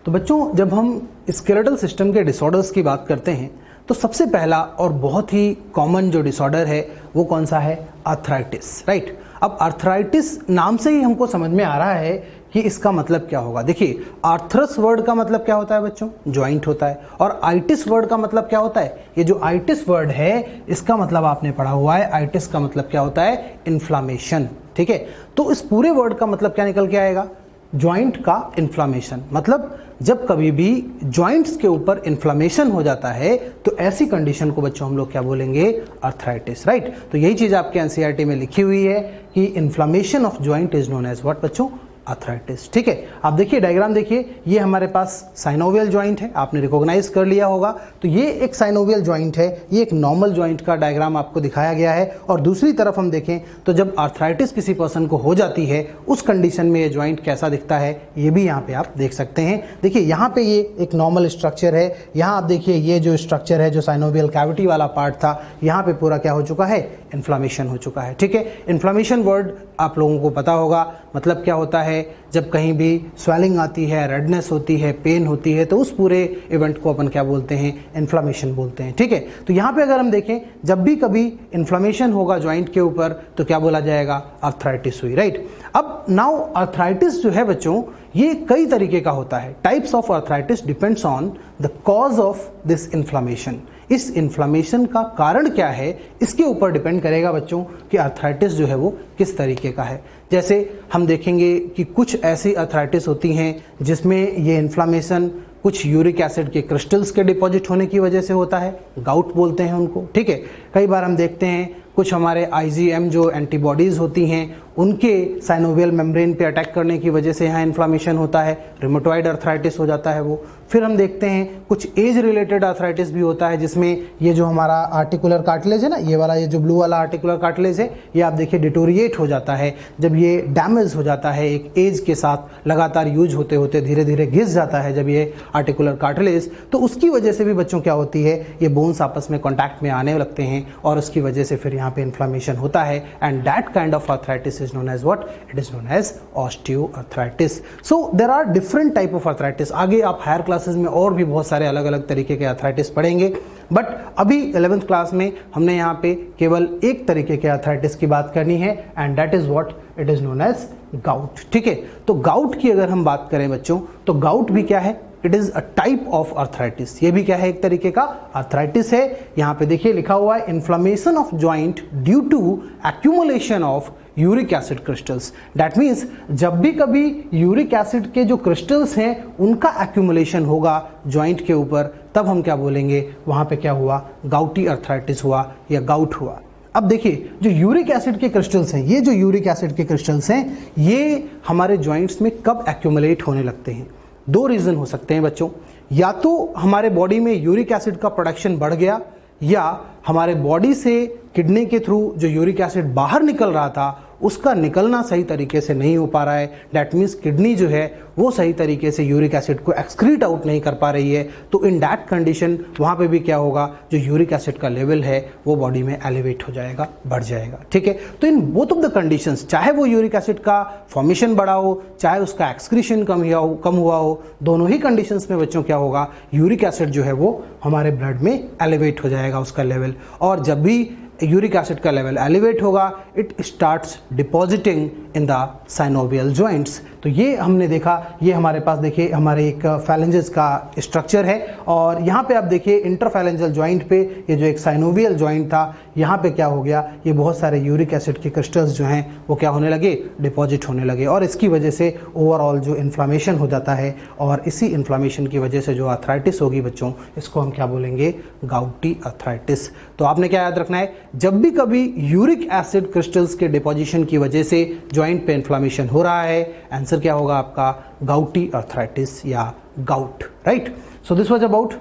तो बच्चों जब हम स्केलेटल सिस्टम के डिसऑर्डर्स की बात करते हैं तो सबसे पहला और बहुत ही कॉमन जो डिसऑर्डर है वो कौन सा है, आर्थराइटिस, राइट। अब आर्थराइटिस नाम से ही हमको समझ में आ रहा है कि इसका मतलब क्या होगा। देखिए आर्थरस वर्ड का मतलब क्या होता है बच्चों, जॉइंट होता है, और आइटिस वर्ड का मतलब क्या होता है, ये जो आइटिस वर्ड है इसका मतलब आपने पढ़ा हुआ है, आइटिस का मतलब क्या होता है, इन्फ्लामेशन, ठीक है। तो इस पूरे वर्ड का मतलब क्या निकल के आएगा, जॉइंट का इन्फ्लामेशन। मतलब जब कभी भी जॉइंट्स के ऊपर इन्फ्लामेशन हो जाता है तो ऐसी कंडीशन को बच्चों हम लोग क्या बोलेंगे, आर्थराइटिस, राइट। तो यही चीज आपके एनसीईआरटी में लिखी हुई है कि inflammation of joint is known as what बच्चों, आर्थराइटिस। ठीक है, आप देखिए डायग्राम देखिए, ये हमारे पास साइनोवियल जॉइंट है, आपने रिकॉग्नाइज कर लिया होगा। तो ये एक साइनोवियल जॉइंट है, ये एक नॉर्मल जॉइंट का डायग्राम आपको दिखाया गया है। और दूसरी तरफ हम देखें तो जब आर्थराइटिस किसी पर्सन को हो जाती है उस कंडीशन में ये जॉइंट कैसा दिखता है, ये भी यहाँ पे आप देख सकते हैं। देखिए यहाँ पे ये एक नॉर्मल स्ट्रक्चर है, यहाँ आप देखिए ये जो स्ट्रक्चर है, जो साइनोवियल कैविटी वाला पार्ट था, यहाँ पे पूरा क्या हो चुका है, इन्फ्लामेशन हो चुका है। ठीक है, इन्फ्लामेशन वर्ड आप लोगों को पता होगा, मतलब क्या होता है, जब कहीं भी स्वेलिंग आती है, रेडनेस होती है, पेन होती है, तो उस पूरे इवेंट को अपन क्या बोलते हैं, इन्फ्लामेशन बोलते हैं। ठीक है, तो यहाँ पे अगर हम देखें, जब भी कभी इन्फ्लामेशन होगा जॉइंट के ऊपर तो क्या बोला जाएगा, आर्थराइटिस हुई। राइट, अब नाउ आर्थराइटिस जो है बच्चों, ये कई तरीके का होता है। Types of arthritis depends on the cause of this inflammation. इस इन्फ्लामेशन का कारण क्या है, इसके ऊपर डिपेंड करेगा बच्चों कि आर्थराइटिस जो है वो किस तरीके का है। जैसे हम देखेंगे कि कुछ ऐसी आर्थराइटिस होती हैं जिसमें ये इन्फ्लामेशन कुछ यूरिक एसिड के क्रिस्टल्स के डिपॉजिट होने की वजह से होता है, गाउट बोलते हैं उनको। ठीक है, कई बार हम देखते हैं कुछ हमारे IgM जो एंटीबॉडीज़ होती हैं उनके साइनोवियल मेम्ब्रेन पे अटैक करने की वजह से यहाँ इन्फ्लामेशन होता है, रिमेटॉइड आर्थराइटिस हो जाता है वो। फिर हम देखते हैं कुछ एज रिलेटेड आर्थराइटिस भी होता है, जिसमें ये जो हमारा आर्टिकुलर कार्टिलेज है ना, ये वाला, ये जो ब्लू वाला आर्टिकुलर कार्टिलेज है, ये आप देखिए डिटोरिएट हो जाता है। जब ये डैमेज हो जाता है एक एज के साथ, लगातार यूज होते होते धीरे धीरे घिस जाता है जब ये आर्टिकुलर कार्टिलेज, तो उसकी वजह से भी बच्चों क्या होती है, ये बोन्स आपस में कॉन्टैक्ट में आने लगते हैं और उसकी वजह से फिर यहाँ पे इन्फ्लामेशन होता है। And that kind of arthritis is known as what? It is known as osteoarthritis. So there are different type of arthritis. आगे आप हायर क्लासेस में और भी बहुत सारे अलग अलग तरीके के आर्थराइटिस पढ़ेंगे, बट अभी 11th क्लास में हमने यहाँ पे केवल एक तरीके के आर्थराइटिस की बात करनी है, and that is what, it is known as gout. ठीक है, तो गाउट की अगर हम बात करें बच्चों, तो गाउट भी क्या है, it is a type of arthritis. ये भी क्या है, एक तरीके का आर्थराइटिस है। यहाँ पे देखिए लिखा हुआ है, inflammation of joint due to accumulation of uric acid crystals. That means जब भी कभी यूरिक एसिड के जो क्रिस्टल्स हैं उनका एक्यूमुलेशन होगा जॉइंट के ऊपर, तब हम क्या बोलेंगे, वहां पे क्या हुआ, गाउटी आर्थराइटिस हुआ या गाउट हुआ। अब देखिए जो यूरिक एसिड के क्रिस्टल्स हैं, ये जो यूरिक एसिड के क्रिस्टल्स हैं, ये हमारे जॉइंट्स में कब एक्यूमुलेट होने लगते हैं, दो रीजन हो सकते हैं बच्चों। या तो हमारे बॉडी में यूरिक एसिड का प्रोडक्शन बढ़ गया, या हमारे बॉडी से किडनी के थ्रू जो यूरिक एसिड बाहर निकल रहा था उसका निकलना सही तरीके से नहीं हो पा रहा है। दैट मीन्स किडनी जो है वो सही तरीके से यूरिक एसिड को एक्सक्रीट आउट नहीं कर पा रही है। तो इन दैट कंडीशन वहाँ पे भी क्या होगा, जो यूरिक एसिड का लेवल है वो बॉडी में एलिवेट हो जाएगा, बढ़ जाएगा। ठीक है, तो in both of the conditions, चाहे वो यूरिक एसिड का फॉर्मेशन बढ़ा हो, चाहे उसका एक्सक्रीशन कम हुआ हो, दोनों ही कंडीशंस में बच्चों क्या होगा, यूरिक एसिड जो है वो हमारे ब्लड में एलिवेट हो जाएगा उसका लेवल। और जब भी यूरिक एसिड का लेवल एलिवेट होगा, it starts depositing in the synovial joints. तो ये हमने देखा, ये हमारे पास देखिए हमारे एक फैलेंजेस का स्ट्रक्चर है, और यहाँ पे आप देखिए इंटरफैलेंजल जॉइंट पे ये जो एक साइनोवियल जॉइंट था, यहाँ पे क्या हो गया, ये बहुत सारे यूरिक एसिड के क्रिस्टल्स जो हैं वो क्या होने लगे, डिपॉजिट होने लगे, और इसकी वजह से ओवरऑल जो इन्फ्लामेशन हो जाता है, और इसी इन्फ्लामेशन की वजह से जो आर्थराइटिस होगी बच्चों, इसको हम क्या बोलेंगे, गाउटी आर्थराइटिस। तो आपने क्या याद रखना है, जब भी कभी यूरिक एसिड क्रिस्टल्स के डिपॉजिशन की वजह से जॉइंट पे इन्फ्लामेशन हो रहा है, आंसर क्या होगा आपका, गाउटी आर्थराइटिस या gout. Right, so this was about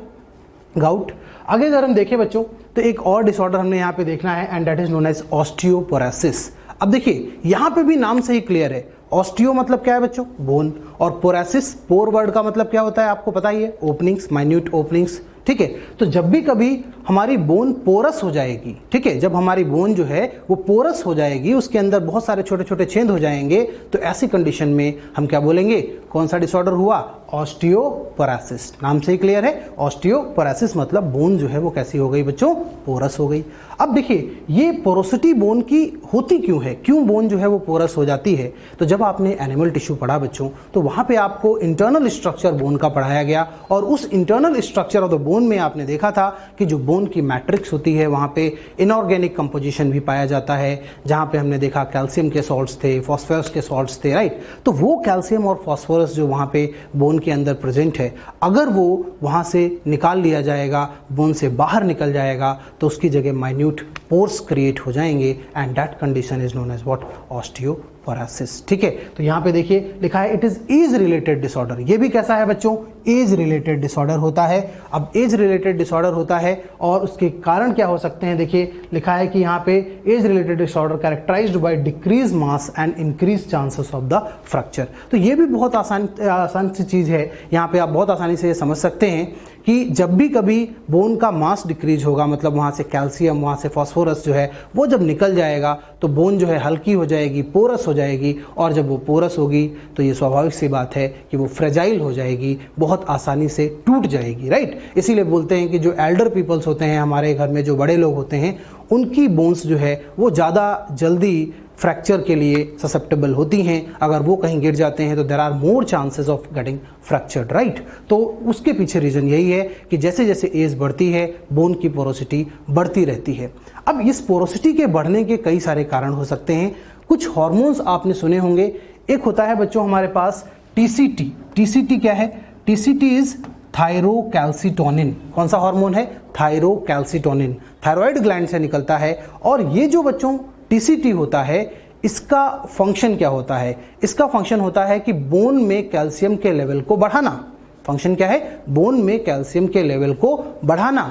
gout. आगे अगर हम देखें बच्चों, तो एक और डिसऑर्डर हमने यहाँ पे देखना है, and that is known as osteoporosis. अब देखिए यहाँ पे भी नाम से ही क्लियर है, ऑस्टियो मतलब क्या है बच्चों, बोन, और पोरोसिस, पोर वर्ड का मतलब क्या होता है आपको पता ही है, ओपनिंग्स, माइन्यूट ओपनिंग्स। ठीक है, तो जब भी कभी हमारी बोन पोरस हो जाएगी, ठीक है, जब हमारी बोन जो है वो पोरस हो जाएगी, उसके अंदर बहुत सारे छोटे छोटे छेद हो जाएंगे, तो ऐसी कंडीशन में हम क्या बोलेंगे, कौन सा डिसऑर्डर हुआ, ऑस्टियोपोरोसिस। नाम से ही क्लियर है, ऑस्टियोपोरोसिस मतलब बोन जो है वो कैसी हो गई बच्चों, पोरस हो गई। अब देखिए ये पोरोसिटी बोन की होती क्यों है, क्यों बोन जो है वो पोरस हो जाती है। तो जब आपने एनिमल टिश्यू पढ़ा बच्चों, तो वहां पे आपको इंटरनल स्ट्रक्चर बोन का पढ़ाया गया, और उस internal structure of the bone में आपने देखा था कि जो बोन की मैट्रिक्स होती है वहां पे इनऑर्गेनिक कंपोजिशन भी पाया जाता है, जहां पे हमने देखा कैल्शियम के सॉल्ट्स थे, फॉस्फोरस के सॉल्ट्स थे। राइट, तो वो कैल्शियम और फॉस्फोरस जो वहां पे बोन के अंदर प्रेजेंट है, अगर वो वहां से निकाल लिया जाएगा, बोन से बाहर निकल जाएगा, तो उसकी जगह माइन्यूट पोर्स क्रिएट हो जाएंगे, and that condition is known as what, osteoporosis. Osteoporosis. ठीक है, तो यहाँ पे देखिए लिखा है it is age related disorder. ये भी कैसा है बच्चों, एज रिलेटेड डिसऑर्डर होता है। अब एज रिलेटेड डिसऑर्डर होता है और उसके कारण क्या हो सकते हैं, देखिए लिखा है कि यहाँ पे age related disorder characterised by decrease mass and increase chances of the fracture. तो ये भी बहुत आसान सी चीज है, यहाँ पे आप बहुत आसानी से ये समझ सकते हैं कि जब भी कभी बोन का मास डिक्रीज होगा, मतलब वहाँ से कैल्शियम, वहाँ से फास्फोरस जो है वो जब निकल जाएगा तो बोन जो है हल्की हो जाएगी, पोरस हो जाएगी, और जब वो पोरस होगी तो ये स्वाभाविक सी बात है कि वो फ्रेजाइल हो जाएगी, बहुत आसानी से टूट जाएगी, राइट। इसीलिए बोलते हैं कि जो एल्डर पीपल्स होते हैं हमारे घर में, जो बड़े लोग होते हैं, उनकी बोन्स जो है वो ज़्यादा जल्दी फ्रैक्चर के लिए ससेप्टेबल होती हैं। अगर वो कहीं गिर जाते हैं तो there are more chances of getting fractured, right. तो उसके पीछे रीजन यही है कि जैसे जैसे एज बढ़ती है बोन की पोरोसिटी बढ़ती रहती है। अब इस पोरोसिटी के बढ़ने के कई सारे कारण हो सकते हैं। कुछ हार्मोन्स आपने सुने होंगे, एक होता है बच्चों हमारे पास टीसीटी। टीसीटी क्या है, टीसीटी इज थायरोकैल्सिटोनिन। कौन सा हार्मोन है, थायरोकैल्सिटोनिन, थायराइड ग्लैंड से निकलता है। और ये जो बच्चों टीसीटी होता है, इसका फंक्शन क्या होता है, इसका फंक्शन होता है कि बोन में कैल्शियम के लेवल को बढ़ाना। फंक्शन क्या है, बोन में कैल्शियम के लेवल को बढ़ाना।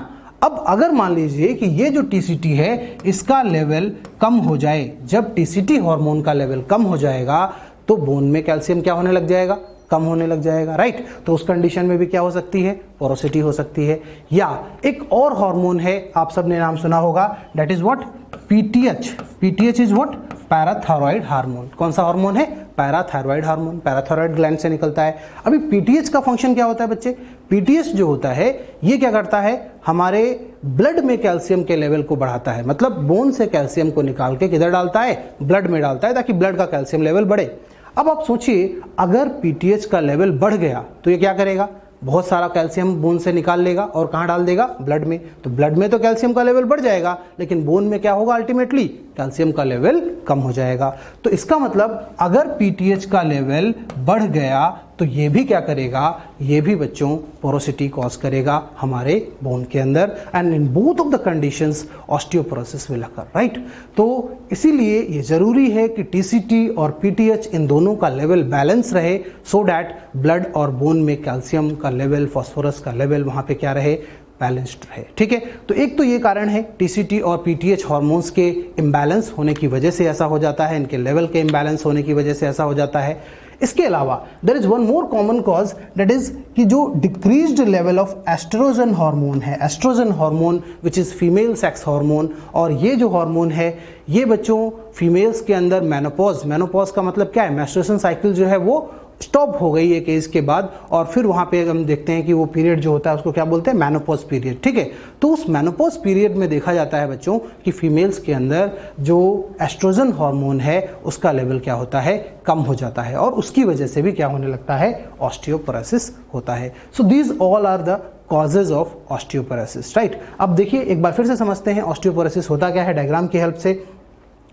अब अगर मान लीजिए कि ये जो टीसीटी है इसका लेवल कम हो जाए, जब टीसीटी हार्मोन का लेवल कम हो जाएगा तो बोन में कैल्शियम क्या होने लग जाएगा, कम होने लग जाएगा, राइट। तो उस कंडीशन में भी क्या हो सकती है, पोरोसिटी हो सकती है। या एक और हार्मोन है, आप सबने नाम सुना होगा, that is what, PTH. PTH is what, parathyroid hormone. कौन सा हार्मोन है, पैराथायरॉइड हार्मोन, पैराथायरॉइड ग्लैंड से निकलता है। अभी पीटीएच का फंक्शन क्या होता है बच्चे, पीटीएच जो होता है ये क्या करता है, हमारे ब्लड में कैल्शियम के लेवल को बढ़ाता है। मतलब बोन से कैल्शियम को निकाल के किधर डालता है, ब्लड में डालता है, ताकि ब्लड का कैल्शियम लेवल बढ़े। अब आप सोचिए अगर पीटीएच का लेवल बढ़ गया तो ये क्या करेगा, बहुत सारा कैल्शियम बोन से निकाल लेगा और कहाँ डाल देगा, ब्लड में। तो ब्लड में तो कैल्शियम का लेवल बढ़ जाएगा, लेकिन बोन में क्या होगा, अल्टीमेटली कैल्शियम का लेवल कम हो जाएगा। तो इसका मतलब अगर पीटीएच का लेवल बढ़ गया तो ये भी क्या करेगा, ये भी बच्चों पोरोसिटी कॉज करेगा हमारे बोन के अंदर। And in both of the conditions osteoporosis will occur, right. तो इसीलिए ये जरूरी है कि टीसीटी और पीटीएच इन दोनों का लेवल बैलेंस रहे, सो दैट ब्लड और बोन में कैल्शियम का लेवल, फास्फोरस का लेवल वहां पे क्या रहे, बैलेंस्ड रहे। ठीक है, तो एक तो ये कारण है टीसीटी और पीटीएच हार्मोन्स के इम्बैलेंस होने की वजह से ऐसा हो जाता है, इनके लेवल के इम्बैलेंस होने की वजह से ऐसा हो जाता है। इसके अलावा there is one more common cause, that is कि जो decreased level of estrogen hormone है, estrogen hormone which is female sex hormone, और ये जो हार्मोन है ये बच्चों फीमेल्स के अंदर मेनोपॉज, मेनोपॉज का मतलब क्या है, मेंस्ट्रुएशन साइकिल जो है वो स्टॉप हो गई एक एज के बाद, और फिर वहां पे हम देखते हैं कि वो पीरियड जो होता है उसको क्या बोलते हैं, मेनोपॉज पीरियड। ठीक है, तो उस मेनोपॉज पीरियड में देखा जाता है बच्चों कि फीमेल्स के अंदर जो एस्ट्रोजन हार्मोन है उसका लेवल क्या होता है, कम हो जाता है, और उसकी वजह से भी क्या होने लगता है, ऑस्टियोपोरोसिस होता है। So these all are the causes of osteoporosis, right. अब देखिए एक बार फिर से समझते हैं ऑस्टियोपोरोसिस होता क्या है डायग्राम की हेल्प से।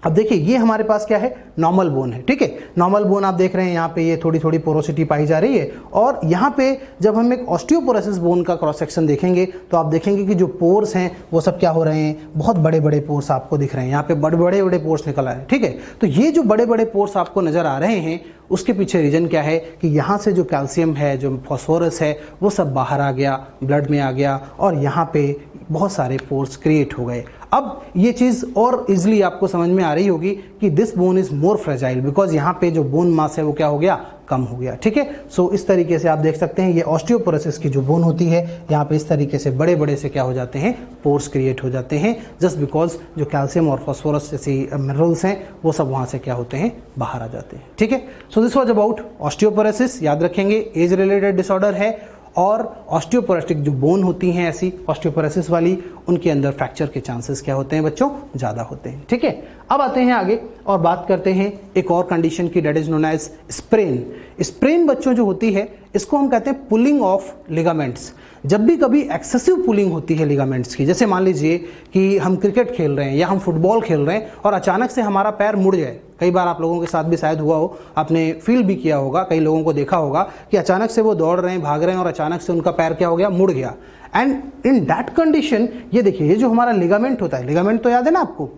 अब देखिए ये हमारे पास क्या है, नॉर्मल बोन है। ठीक है, नॉर्मल बोन आप देख रहे हैं यहाँ पे ये थोड़ी थोड़ी पोरोसिटी पाई जा रही है, और यहाँ पे जब हम एक ऑस्टियोपोरोसिस बोन का क्रॉस सेक्शन देखेंगे तो आप देखेंगे कि जो पोर्स हैं वो सब क्या हो रहे हैं, बहुत बड़े बड़े पोर्स आपको दिख रहे हैं, यहाँ पे बड़े बड़े पोर्स निकल आए हैं। ठीक है, तो ये जो बड़े बड़े पोर्स आपको नजर आ रहे हैं उसके पीछे रीजन क्या है कि यहाँ से जो कैल्शियम है, जो फॉस्फोरस है, वो सब बाहर आ गया, ब्लड में आ गया, और यहाँ पे बहुत सारे पोर्स क्रिएट हो गए। अब ये चीज़ और इजिली आपको समझ में आ रही होगी कि this bone is more fragile, because यहाँ पे जो बोन मास है वो क्या हो गया, कम हो गया। ठीक है, सो इस तरीके से आप देख सकते हैं ये ऑस्टियोपोरोसिस की जो बोन होती है, यहाँ पे इस तरीके से बड़े बड़े से क्या हो जाते हैं, पोर्स क्रिएट हो जाते हैं, जस्ट बिकॉज जो कैल्शियम और फास्फोरस जैसी मिनरल्स हैं वो सब वहाँ से क्या होते हैं, बाहर आ जाते हैं। ठीक है, so this was about osteoporosis. याद रखेंगे एज रिलेटेड डिसऑर्डर है, और ऑस्टियोपोरोटिक जो बोन होती हैं ऐसी ऑस्टियोपोरोसिस वाली, उनके अंदर फ्रैक्चर के चांसेस क्या होते हैं बच्चों, ज़्यादा होते हैं। ठीक है, अब आते हैं आगे और बात करते हैं एक और कंडीशन की, that is known as sprain. Sprain बच्चों जो होती है इसको हम कहते हैं पुलिंग ऑफ लिगामेंट्स। जब भी कभी एक्सेसिव पुलिंग होती है लिगामेंट्स की, जैसे मान लीजिए कि हम क्रिकेट खेल रहे हैं या हम फुटबॉल खेल रहे हैं और अचानक से हमारा पैर मुड़ जाए, कई बार आप लोगों के साथ भी शायद हुआ हो, आपने फील भी किया होगा, कई लोगों को देखा होगा कि अचानक से वो दौड़ रहे हैं, भाग रहे हैं, और अचानक से उनका पैर क्या हो गया, मुड़ गया। एंड इन दैट कंडीशन ये देखिए, ये जो हमारा लिगामेंट होता है, लिगामेंट तो याद है ना आपको,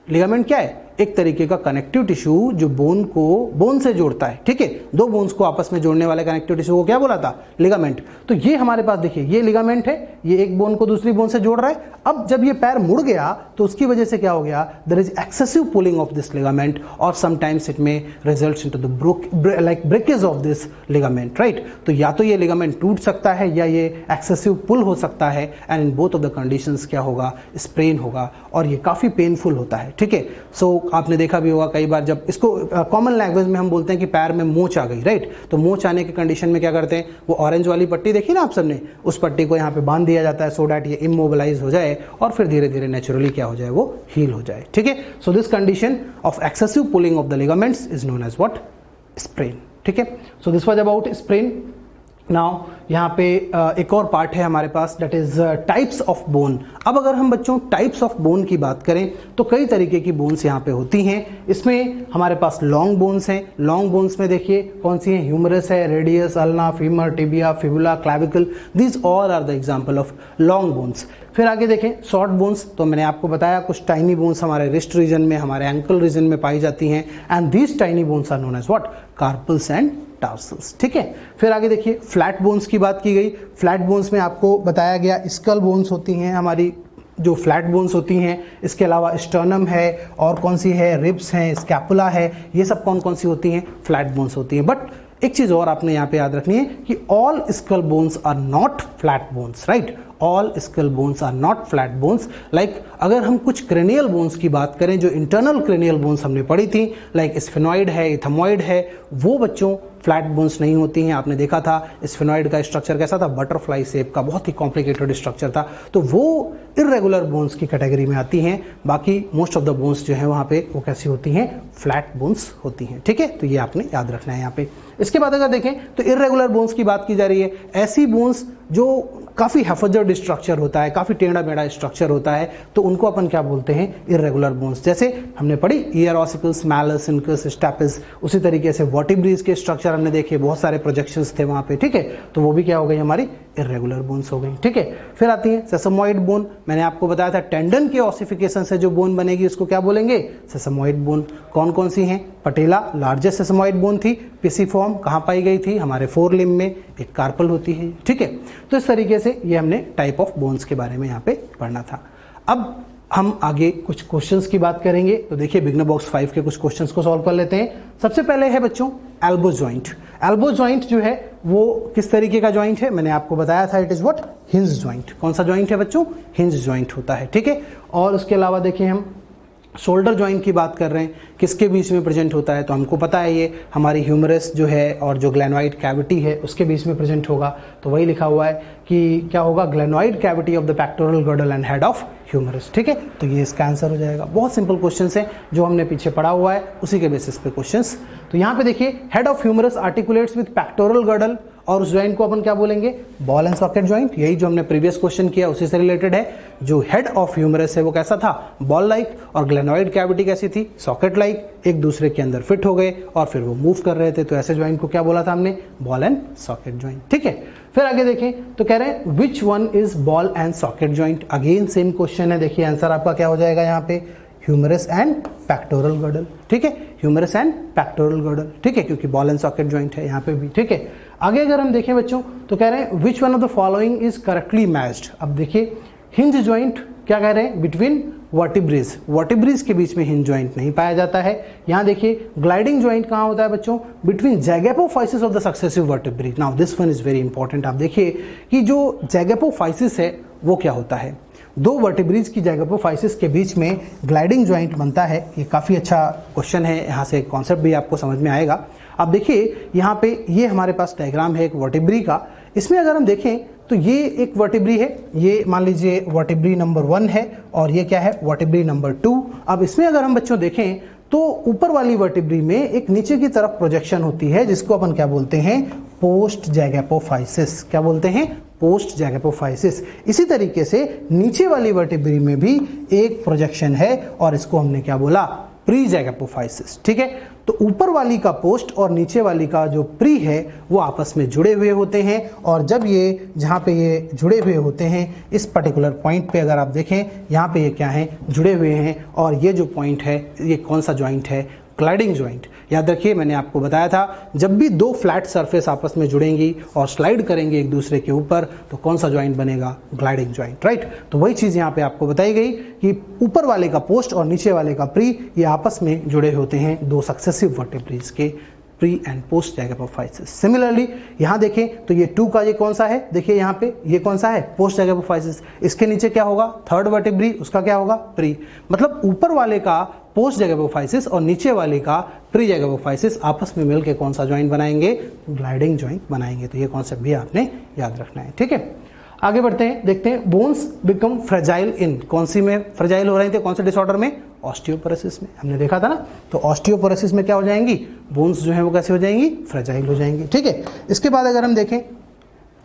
लिगामेंट क्या है, एक तरीके का कनेक्टिव टिश्यू जो बोन से जोड़ता है, ठीक है, दो बोन्स को आपस में जोड़ने वाले कनेक्टिव टिश्यू को क्या बोला था, लिगामेंट। तो ये हमारे पास देखिए ये लिगामेंट है, ये एक बोन को दूसरी बोन से जोड़ रहा है। अब जब ये पैर मुड़ गया तो उसकी वजह से क्या हो गया, there is excessive pulling of this ligament और समटाइम्स इट में results into the like breakage of this ligament, right. तो या तो ये लिगामेंट टूट सकता है या ये एक्सेसिव पुल हो सकता है, and in both of the conditions क्या होगा, स्प्रेन होगा और ये काफी पेनफुल होता है, ठीक है। सो आपने देखा भी होगा कई बार, जब इसको कॉमन लैंग्वेज में हम बोलते हैं कि पैर में मोच आ गई, राइट। तो मोच आने के कंडीशन में क्या करते हैं, वो ऑरेंज वाली पट्टी देखी ना आप सबने, उस पट्टी को यहाँ पे बांध दिया जाता है सो दैट ये इमोबिलाइज हो जाए और फिर धीरे धीरे नेचुरली क्या हो जाए, वो हील हो जाए, ठीक है। So this condition of excessive pulling of the ligaments is known as what, sprain, ठीक है। So this was about sprain. Now यहाँ पे एक और पार्ट है हमारे पास, that is types of bone. अब अगर हम बच्चों टाइप्स ऑफ बोन की बात करें तो कई तरीके की बोन्स यहाँ पे होती हैं। इसमें हमारे पास लॉन्ग बोन्स हैं। लॉन्ग बोन्स में देखिए कौन सी हैं, ह्यूमरस है, radius, ulna, femur, tibia, fibula, clavicle, these all are the example of long bones. फिर आगे देखें शॉर्ट बोन्स, तो मैंने आपको बताया कुछ टाइनी बोन्स हमारे रिस्ट रीजन में, हमारे एंकल रीजन में पाई जाती हैं, and these tiny bones are known as what, carpals and tarsals, ठीक है। फिर आगे देखिए फ्लैट बोन्स की बात की गई। फ्लैट बोन्स में आपको बताया गया स्कल बोन्स होती हैं हमारी, जो फ्लैट बोन्स होती हैं। इसके अलावा स्टर्नम है, और कौन सी है, रिब्स हैं, स्कैपुला है, ये सब कौन कौन सी होती हैं, फ्लैट बोन्स होती हैं। बट एक चीज और आपने यहाँ पे याद रखनी है कि all skull bones are not flat bones, right. All skull bones are not flat bones. Like अगर हम कुछ क्रेनियल बोन्स की बात करें, जो इंटरनल क्रेनियल बोन्स हमने पढ़ी थी, लाइक स्फेनॉइड है, इथमॉइड है, वो बच्चों फ्लैट बोन्स नहीं होती हैं। आपने देखा था स्फेनॉइड का स्ट्रक्चर कैसा था, बटरफ्लाई शेप का, बहुत ही कॉम्प्लिकेटेड स्ट्रक्चर था। तो वो इरेगुलर बोन्स की कैटेगरी में आती हैं। बाकी मोस्ट ऑफ द बोन्स जो है वहाँ पे वो कैसी होती हैं, फ्लैट बोन्स होती हैं, ठीक है। तो ये आपने याद रखना है यहाँ पे। इसके बाद अगर देखें तो इरेगुलर बोन्स की बात की जा रही है, ऐसी बोन्स जो काफी हैफजर्ड स्ट्रक्चर होता है, काफी टेढ़ा मेढ़ा स्ट्रक्चर होता है, तो उनको अपन क्या बोलते हैं, इरेगुलर बोन्स। जैसे हमने पढ़ी ear ossicles, malleus, incus, stapes, उसी तरीके से वर्टिब्रीज के स्ट्रक्चर हमने देखे, बहुत सारे प्रोजेक्शंस थे वहां पे, ठीक है। तो वो भी क्या हो गई, हमारी इरेगुलर बोन्स हो गई, ठीक है। फिर आती है सेसमोइड बोन। मैंने आपको बताया था टेंडन के ऑसिफिकेशन से जो बोन बनेगी उसको क्या बोलेंगे, सेसमोइड बोन। कौन कौन सी हैं, पटेला लार्जेस्ट सेसमोइड बोन थी, पिसिफॉर्म कहाँ पाई गई थी, हमारे फोर लिम्ब में, एक कार्पल होती है, ठीक है। तो इस तरीके से ये हमने टाइप ऑफ बोन्स के बारे में यहाँ पे पढ़ना था। अब हम आगे कुछ क्वेश्चंस की बात करेंगे। तो देखिए बिगनर बॉक्स 5 के कुछ क्वेश्चंस को सॉल्व कर लेते हैं। सबसे पहले है बच्चों एल्बो जॉइंट। एल्बो जॉइंट जो है वो किस तरीके का जॉइंट है, मैंने आपको बताया था, it is what, hinge joint. कौन सा जॉइंट है बच्चों, हिंज जॉइंट होता है, ठीक है। और उसके अलावा देखिए हम शोल्डर जॉइंट की बात कर रहे हैं, किसके बीच में प्रेजेंट होता है, तो हमको पता है ये हमारी ह्यूमरस जो है और जो ग्लेनोइड कैविटी है उसके बीच में प्रेजेंट होगा। तो वही लिखा हुआ है कि क्या होगा, glenoid cavity of the pectoral girdle and head of humerus, ठीक है। तो ये इसका आंसर हो जाएगा। बहुत सिंपल क्वेश्चन है जो हमने पीछे पढ़ा हुआ है, उसी के बेसिस पे क्वेश्चंस। तो यहाँ पे देखिए head of humerus articulates with pectoral girdle, और उस ज्वाइंट को अपन क्या बोलेंगे, बॉल एंड सॉकेट ज्वाइंट। यही जो हमने प्रीवियस क्वेश्चन किया उसी से रिलेटेड है। जो हेड ऑफ ह्यूमरस है वो कैसा था, बॉल लाइक, और ग्लेनोइड कैविटी कैसी थी, सॉकेट लाइक, एक दूसरे के अंदर फिट हो गए और फिर वो मूव कर रहे थे। तो ऐसे ज्वाइंट को क्या बोला था हमने, बॉल एंड सॉकेट ज्वाइंट, ठीक है। फिर आगे देखें तो कह रहे हैं which one is ball and socket joint. Again same question है, देखिए आंसर आपका क्या हो जाएगा यहाँ पे, ह्यूमरस एंड पेक्टोरल गर्डल, ठीक है। ह्यूमरस एंड पेक्टोरल गर्डल, ठीक है, क्योंकि बॉल एंड सॉकेट ज्वाइंट है यहाँ पे भी, ठीक है। आगे अगर हम देखें बच्चों तो कह रहे हैं which one of the following is correctly matched. अब देखिए हिंज ज्वाइंट क्या कह रहे हैं, बिटवीन वर्टिब्रेज, वर्टिब्रेज के बीच में हिंज ज्वाइंट नहीं पाया जाता है। यहाँ देखिए ग्लाइडिंग ज्वाइंट कहाँ होता है बच्चों, between zygapophysis of the successive vertebrae. Now this one is very important. आप देखिए कि जो जैगेपोफाइसिस है वो क्या होता है, दो वर्टिब्रेज की जैगेपोफाइसिस के बीच में ग्लाइडिंग ज्वाइंट बनता है। ये काफ़ी अच्छा क्वेश्चन है, यहाँ से कॉन्सेप्ट भी आपको समझ में आएगा। अब देखिए यहाँ पे ये हमारे पास डायग्राम है एक वर्टिब्री का। इसमें अगर हम देखें तो ये एक वर्टिब्री है, ये मान लीजिए वर्टिब्री नंबर 1 है, और ये क्या है, वर्टिब्री नंबर 2। अब इसमें अगर हम बच्चों देखें तो ऊपर वाली वर्टिब्री में एक नीचे की तरफ प्रोजेक्शन होती है जिसको अपन क्या बोलते हैं, पोस्ट जैगेपोफाइसिस। क्या बोलते हैं, पोस्ट जैगेपोफाइसिस। इसी तरीके से नीचे वाली वर्टिब्री में भी एक प्रोजेक्शन है और इसको हमने क्या बोला, प्री जैगेपोफाइसिस, ठीक है। तो ऊपर वाली का पोस्ट और नीचे वाली का जो प्री है वो आपस में जुड़े हुए होते हैं, और जब ये जहाँ पे ये जुड़े हुए होते हैं, इस पर्टिकुलर पॉइंट पे अगर आप देखें यहाँ पे ये क्या है, जुड़े हुए हैं, और ये जो पॉइंट है ये कौन सा जॉइंट है, ग्लाइडिंग जॉइंट। याद रखिए मैंने आपको बताया था जब भी दो फ्लैट सरफेस आपस में जुड़ेंगी और स्लाइड करेंगे एक दूसरे के ऊपर तो कौन सा जॉइंट बनेगा, ग्लाइडिंग जॉइंट, राइट। तो वही चीज़ यहाँ पे आपको बताई गई कि ऊपर वाले का पोस्ट और नीचे वाले का प्री ये आपस में जुड़े होते हैं दो सक्सेसिव वर्टेब्रेज के pre and post zygapophysis. Similarly यहाँ देखें तो ये 2 का ये कौन सा है, देखिए यहाँ पे ये कौन सा है, पोस्ट जैगप ऑफ फाइसिस। इसके नीचे क्या होगा, थर्ड वर्टेब्री, उसका क्या होगा, प्री। मतलब ऊपर वाले का पोस्ट जैगप ऑफ फाइसिस और नीचे वाले का प्री जैगप ऑफ फाइसिस आपस में मिलकर कौन सा जॉइंट बनाएंगे, ग्लाइडिंग जॉइंट बनाएंगे। तो ये कॉन्सेप्ट भी आपने याद रखना है, ठीक है। आगे बढ़ते हैं, देखते हैं बोन्स बिकम फ्रेजाइल इन, कौन सी में फ्रेजाइल हो रहे थे, कौन से डिसऑर्डर में, ऑस्टियोपोरोसिस में। हमने देखा था ना, तो ऑस्टियोपोरोसिस में क्या हो जाएंगी, बोन्स जो है वो कैसे हो जाएंगी, फ्रेजाइल हो जाएंगी, ठीक है। इसके बाद अगर हम देखें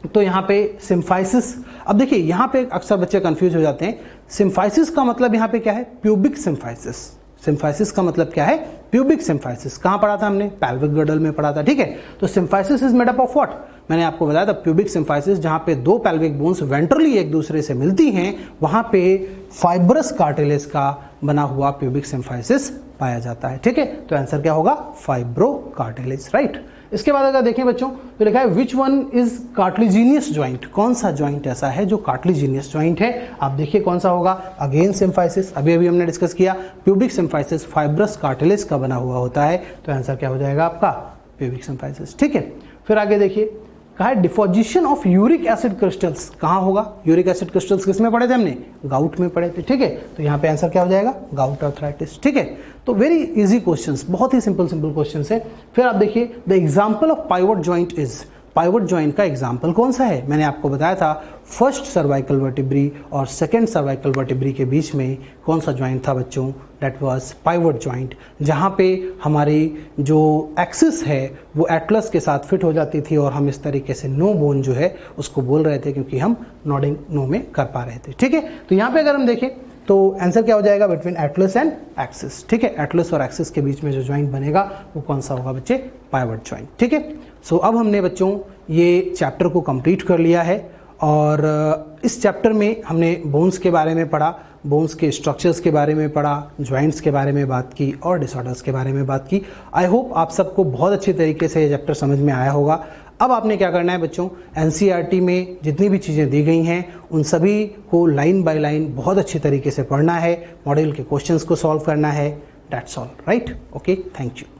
तो यहाँ पे सिम्फाइसिस, अब देखिए यहाँ पे अक्सर बच्चे कंफ्यूज हो जाते हैं। सिम्फाइसिस का मतलब यहाँ पे क्या है, प्यूबिक सिम्फाइसिस। सिम्फाइसिस का मतलब क्या है, प्यूबिक सिम्फाइसिस। कहाँ पढ़ा था हमने, पैल्विक गर्डल में पढ़ा था, ठीक है। तो symphysis is made up of what, मैंने आपको बताया था प्यूबिक सिम्फाइसिस, जहां पे दो पैल्विक बोन्स वेंट्रली एक दूसरे से मिलती हैं, वहां पे फाइब्रस कार्टिलेज का बना हुआ प्यूबिक सिम्फाइसिस पाया जाता है, ठीक है। तो आंसर क्या होगा, फाइब्रो कार्टिलेज, राइट। इसके बाद अगर देखें बच्चों तो लिखा है विच वन इज कार्टिलिजीनियस ज्वाइंट, कौन सा ज्वाइंट ऐसा है जो कार्टिलिजीनियस ज्वाइंट है। आप देखिए कौन सा होगा, अगेन सिम्फाइसिस, अभी अभी हमने डिस्कस किया, प्यूबिक सिम्फाइसिस फाइब्रस कार्टिलेज का बना हुआ होता है, तो आंसर क्या हो जाएगा आपका, प्यूबिक सिम्फाइसिस, ठीक है। फिर आगे देखिए कहा है deposition of uric acid crystals, कहाँ होगा, यूरिक एसिड क्रिस्टल्स किस में पढ़े थे हमने, गाउट में पढ़े थे, ठीक है। तो यहाँ पे आंसर क्या हो जाएगा, गाउट आर्थराइटिस, ठीक है। तो वेरी इजी क्वेश्चंस, बहुत ही सिंपल क्वेश्चंस है। फिर आप देखिए the example of pivot joint is, pivot joint का एग्जाम्पल कौन सा है, मैंने आपको बताया था फर्स्ट सर्वाइकल वर्टिब्री और सेकंड सर्वाइकल वर्टिब्री के बीच में कौन सा जॉइंट था बच्चों, दैट वाज पाइवट जॉइंट, जहां पे हमारी जो एक्सिस है वो एटलस के साथ फिट हो जाती थी और हम इस तरीके से नो बोन जो है उसको बोल रहे थे क्योंकि हम नॉडिंग नो में कर पा रहे थे, ठीक है। तो यहाँ पे अगर हम देखें तो आंसर क्या हो जाएगा, बिटवीन एटलस एंड एक्सिस, ठीक है। एटलस और एक्सिस के बीच में जो जॉइंट बनेगा वो कौन सा होगा बच्चे, पाइवट जॉइंट, ठीक है। सो अब हमने बच्चों ये चैप्टर को कंप्लीट कर लिया है और इस चैप्टर में हमने बोन्स के बारे में पढ़ा, बोन्स के स्ट्रक्चर्स के बारे में पढ़ा, जॉइंट्स के बारे में बात की और डिसऑर्डर्स के बारे में बात की। आई होप आप सबको बहुत अच्छी तरीके से ये चैप्टर समझ में आया होगा। अब आपने क्या करना है बच्चों, एनसीईआरटी में जितनी भी चीज़ें दी गई हैं उन सभी को लाइन बाय लाइन बहुत अच्छी तरीके से पढ़ना है, मॉडल के क्वेश्चंस को सॉल्व करना है, that's all, right. Okay, thank you.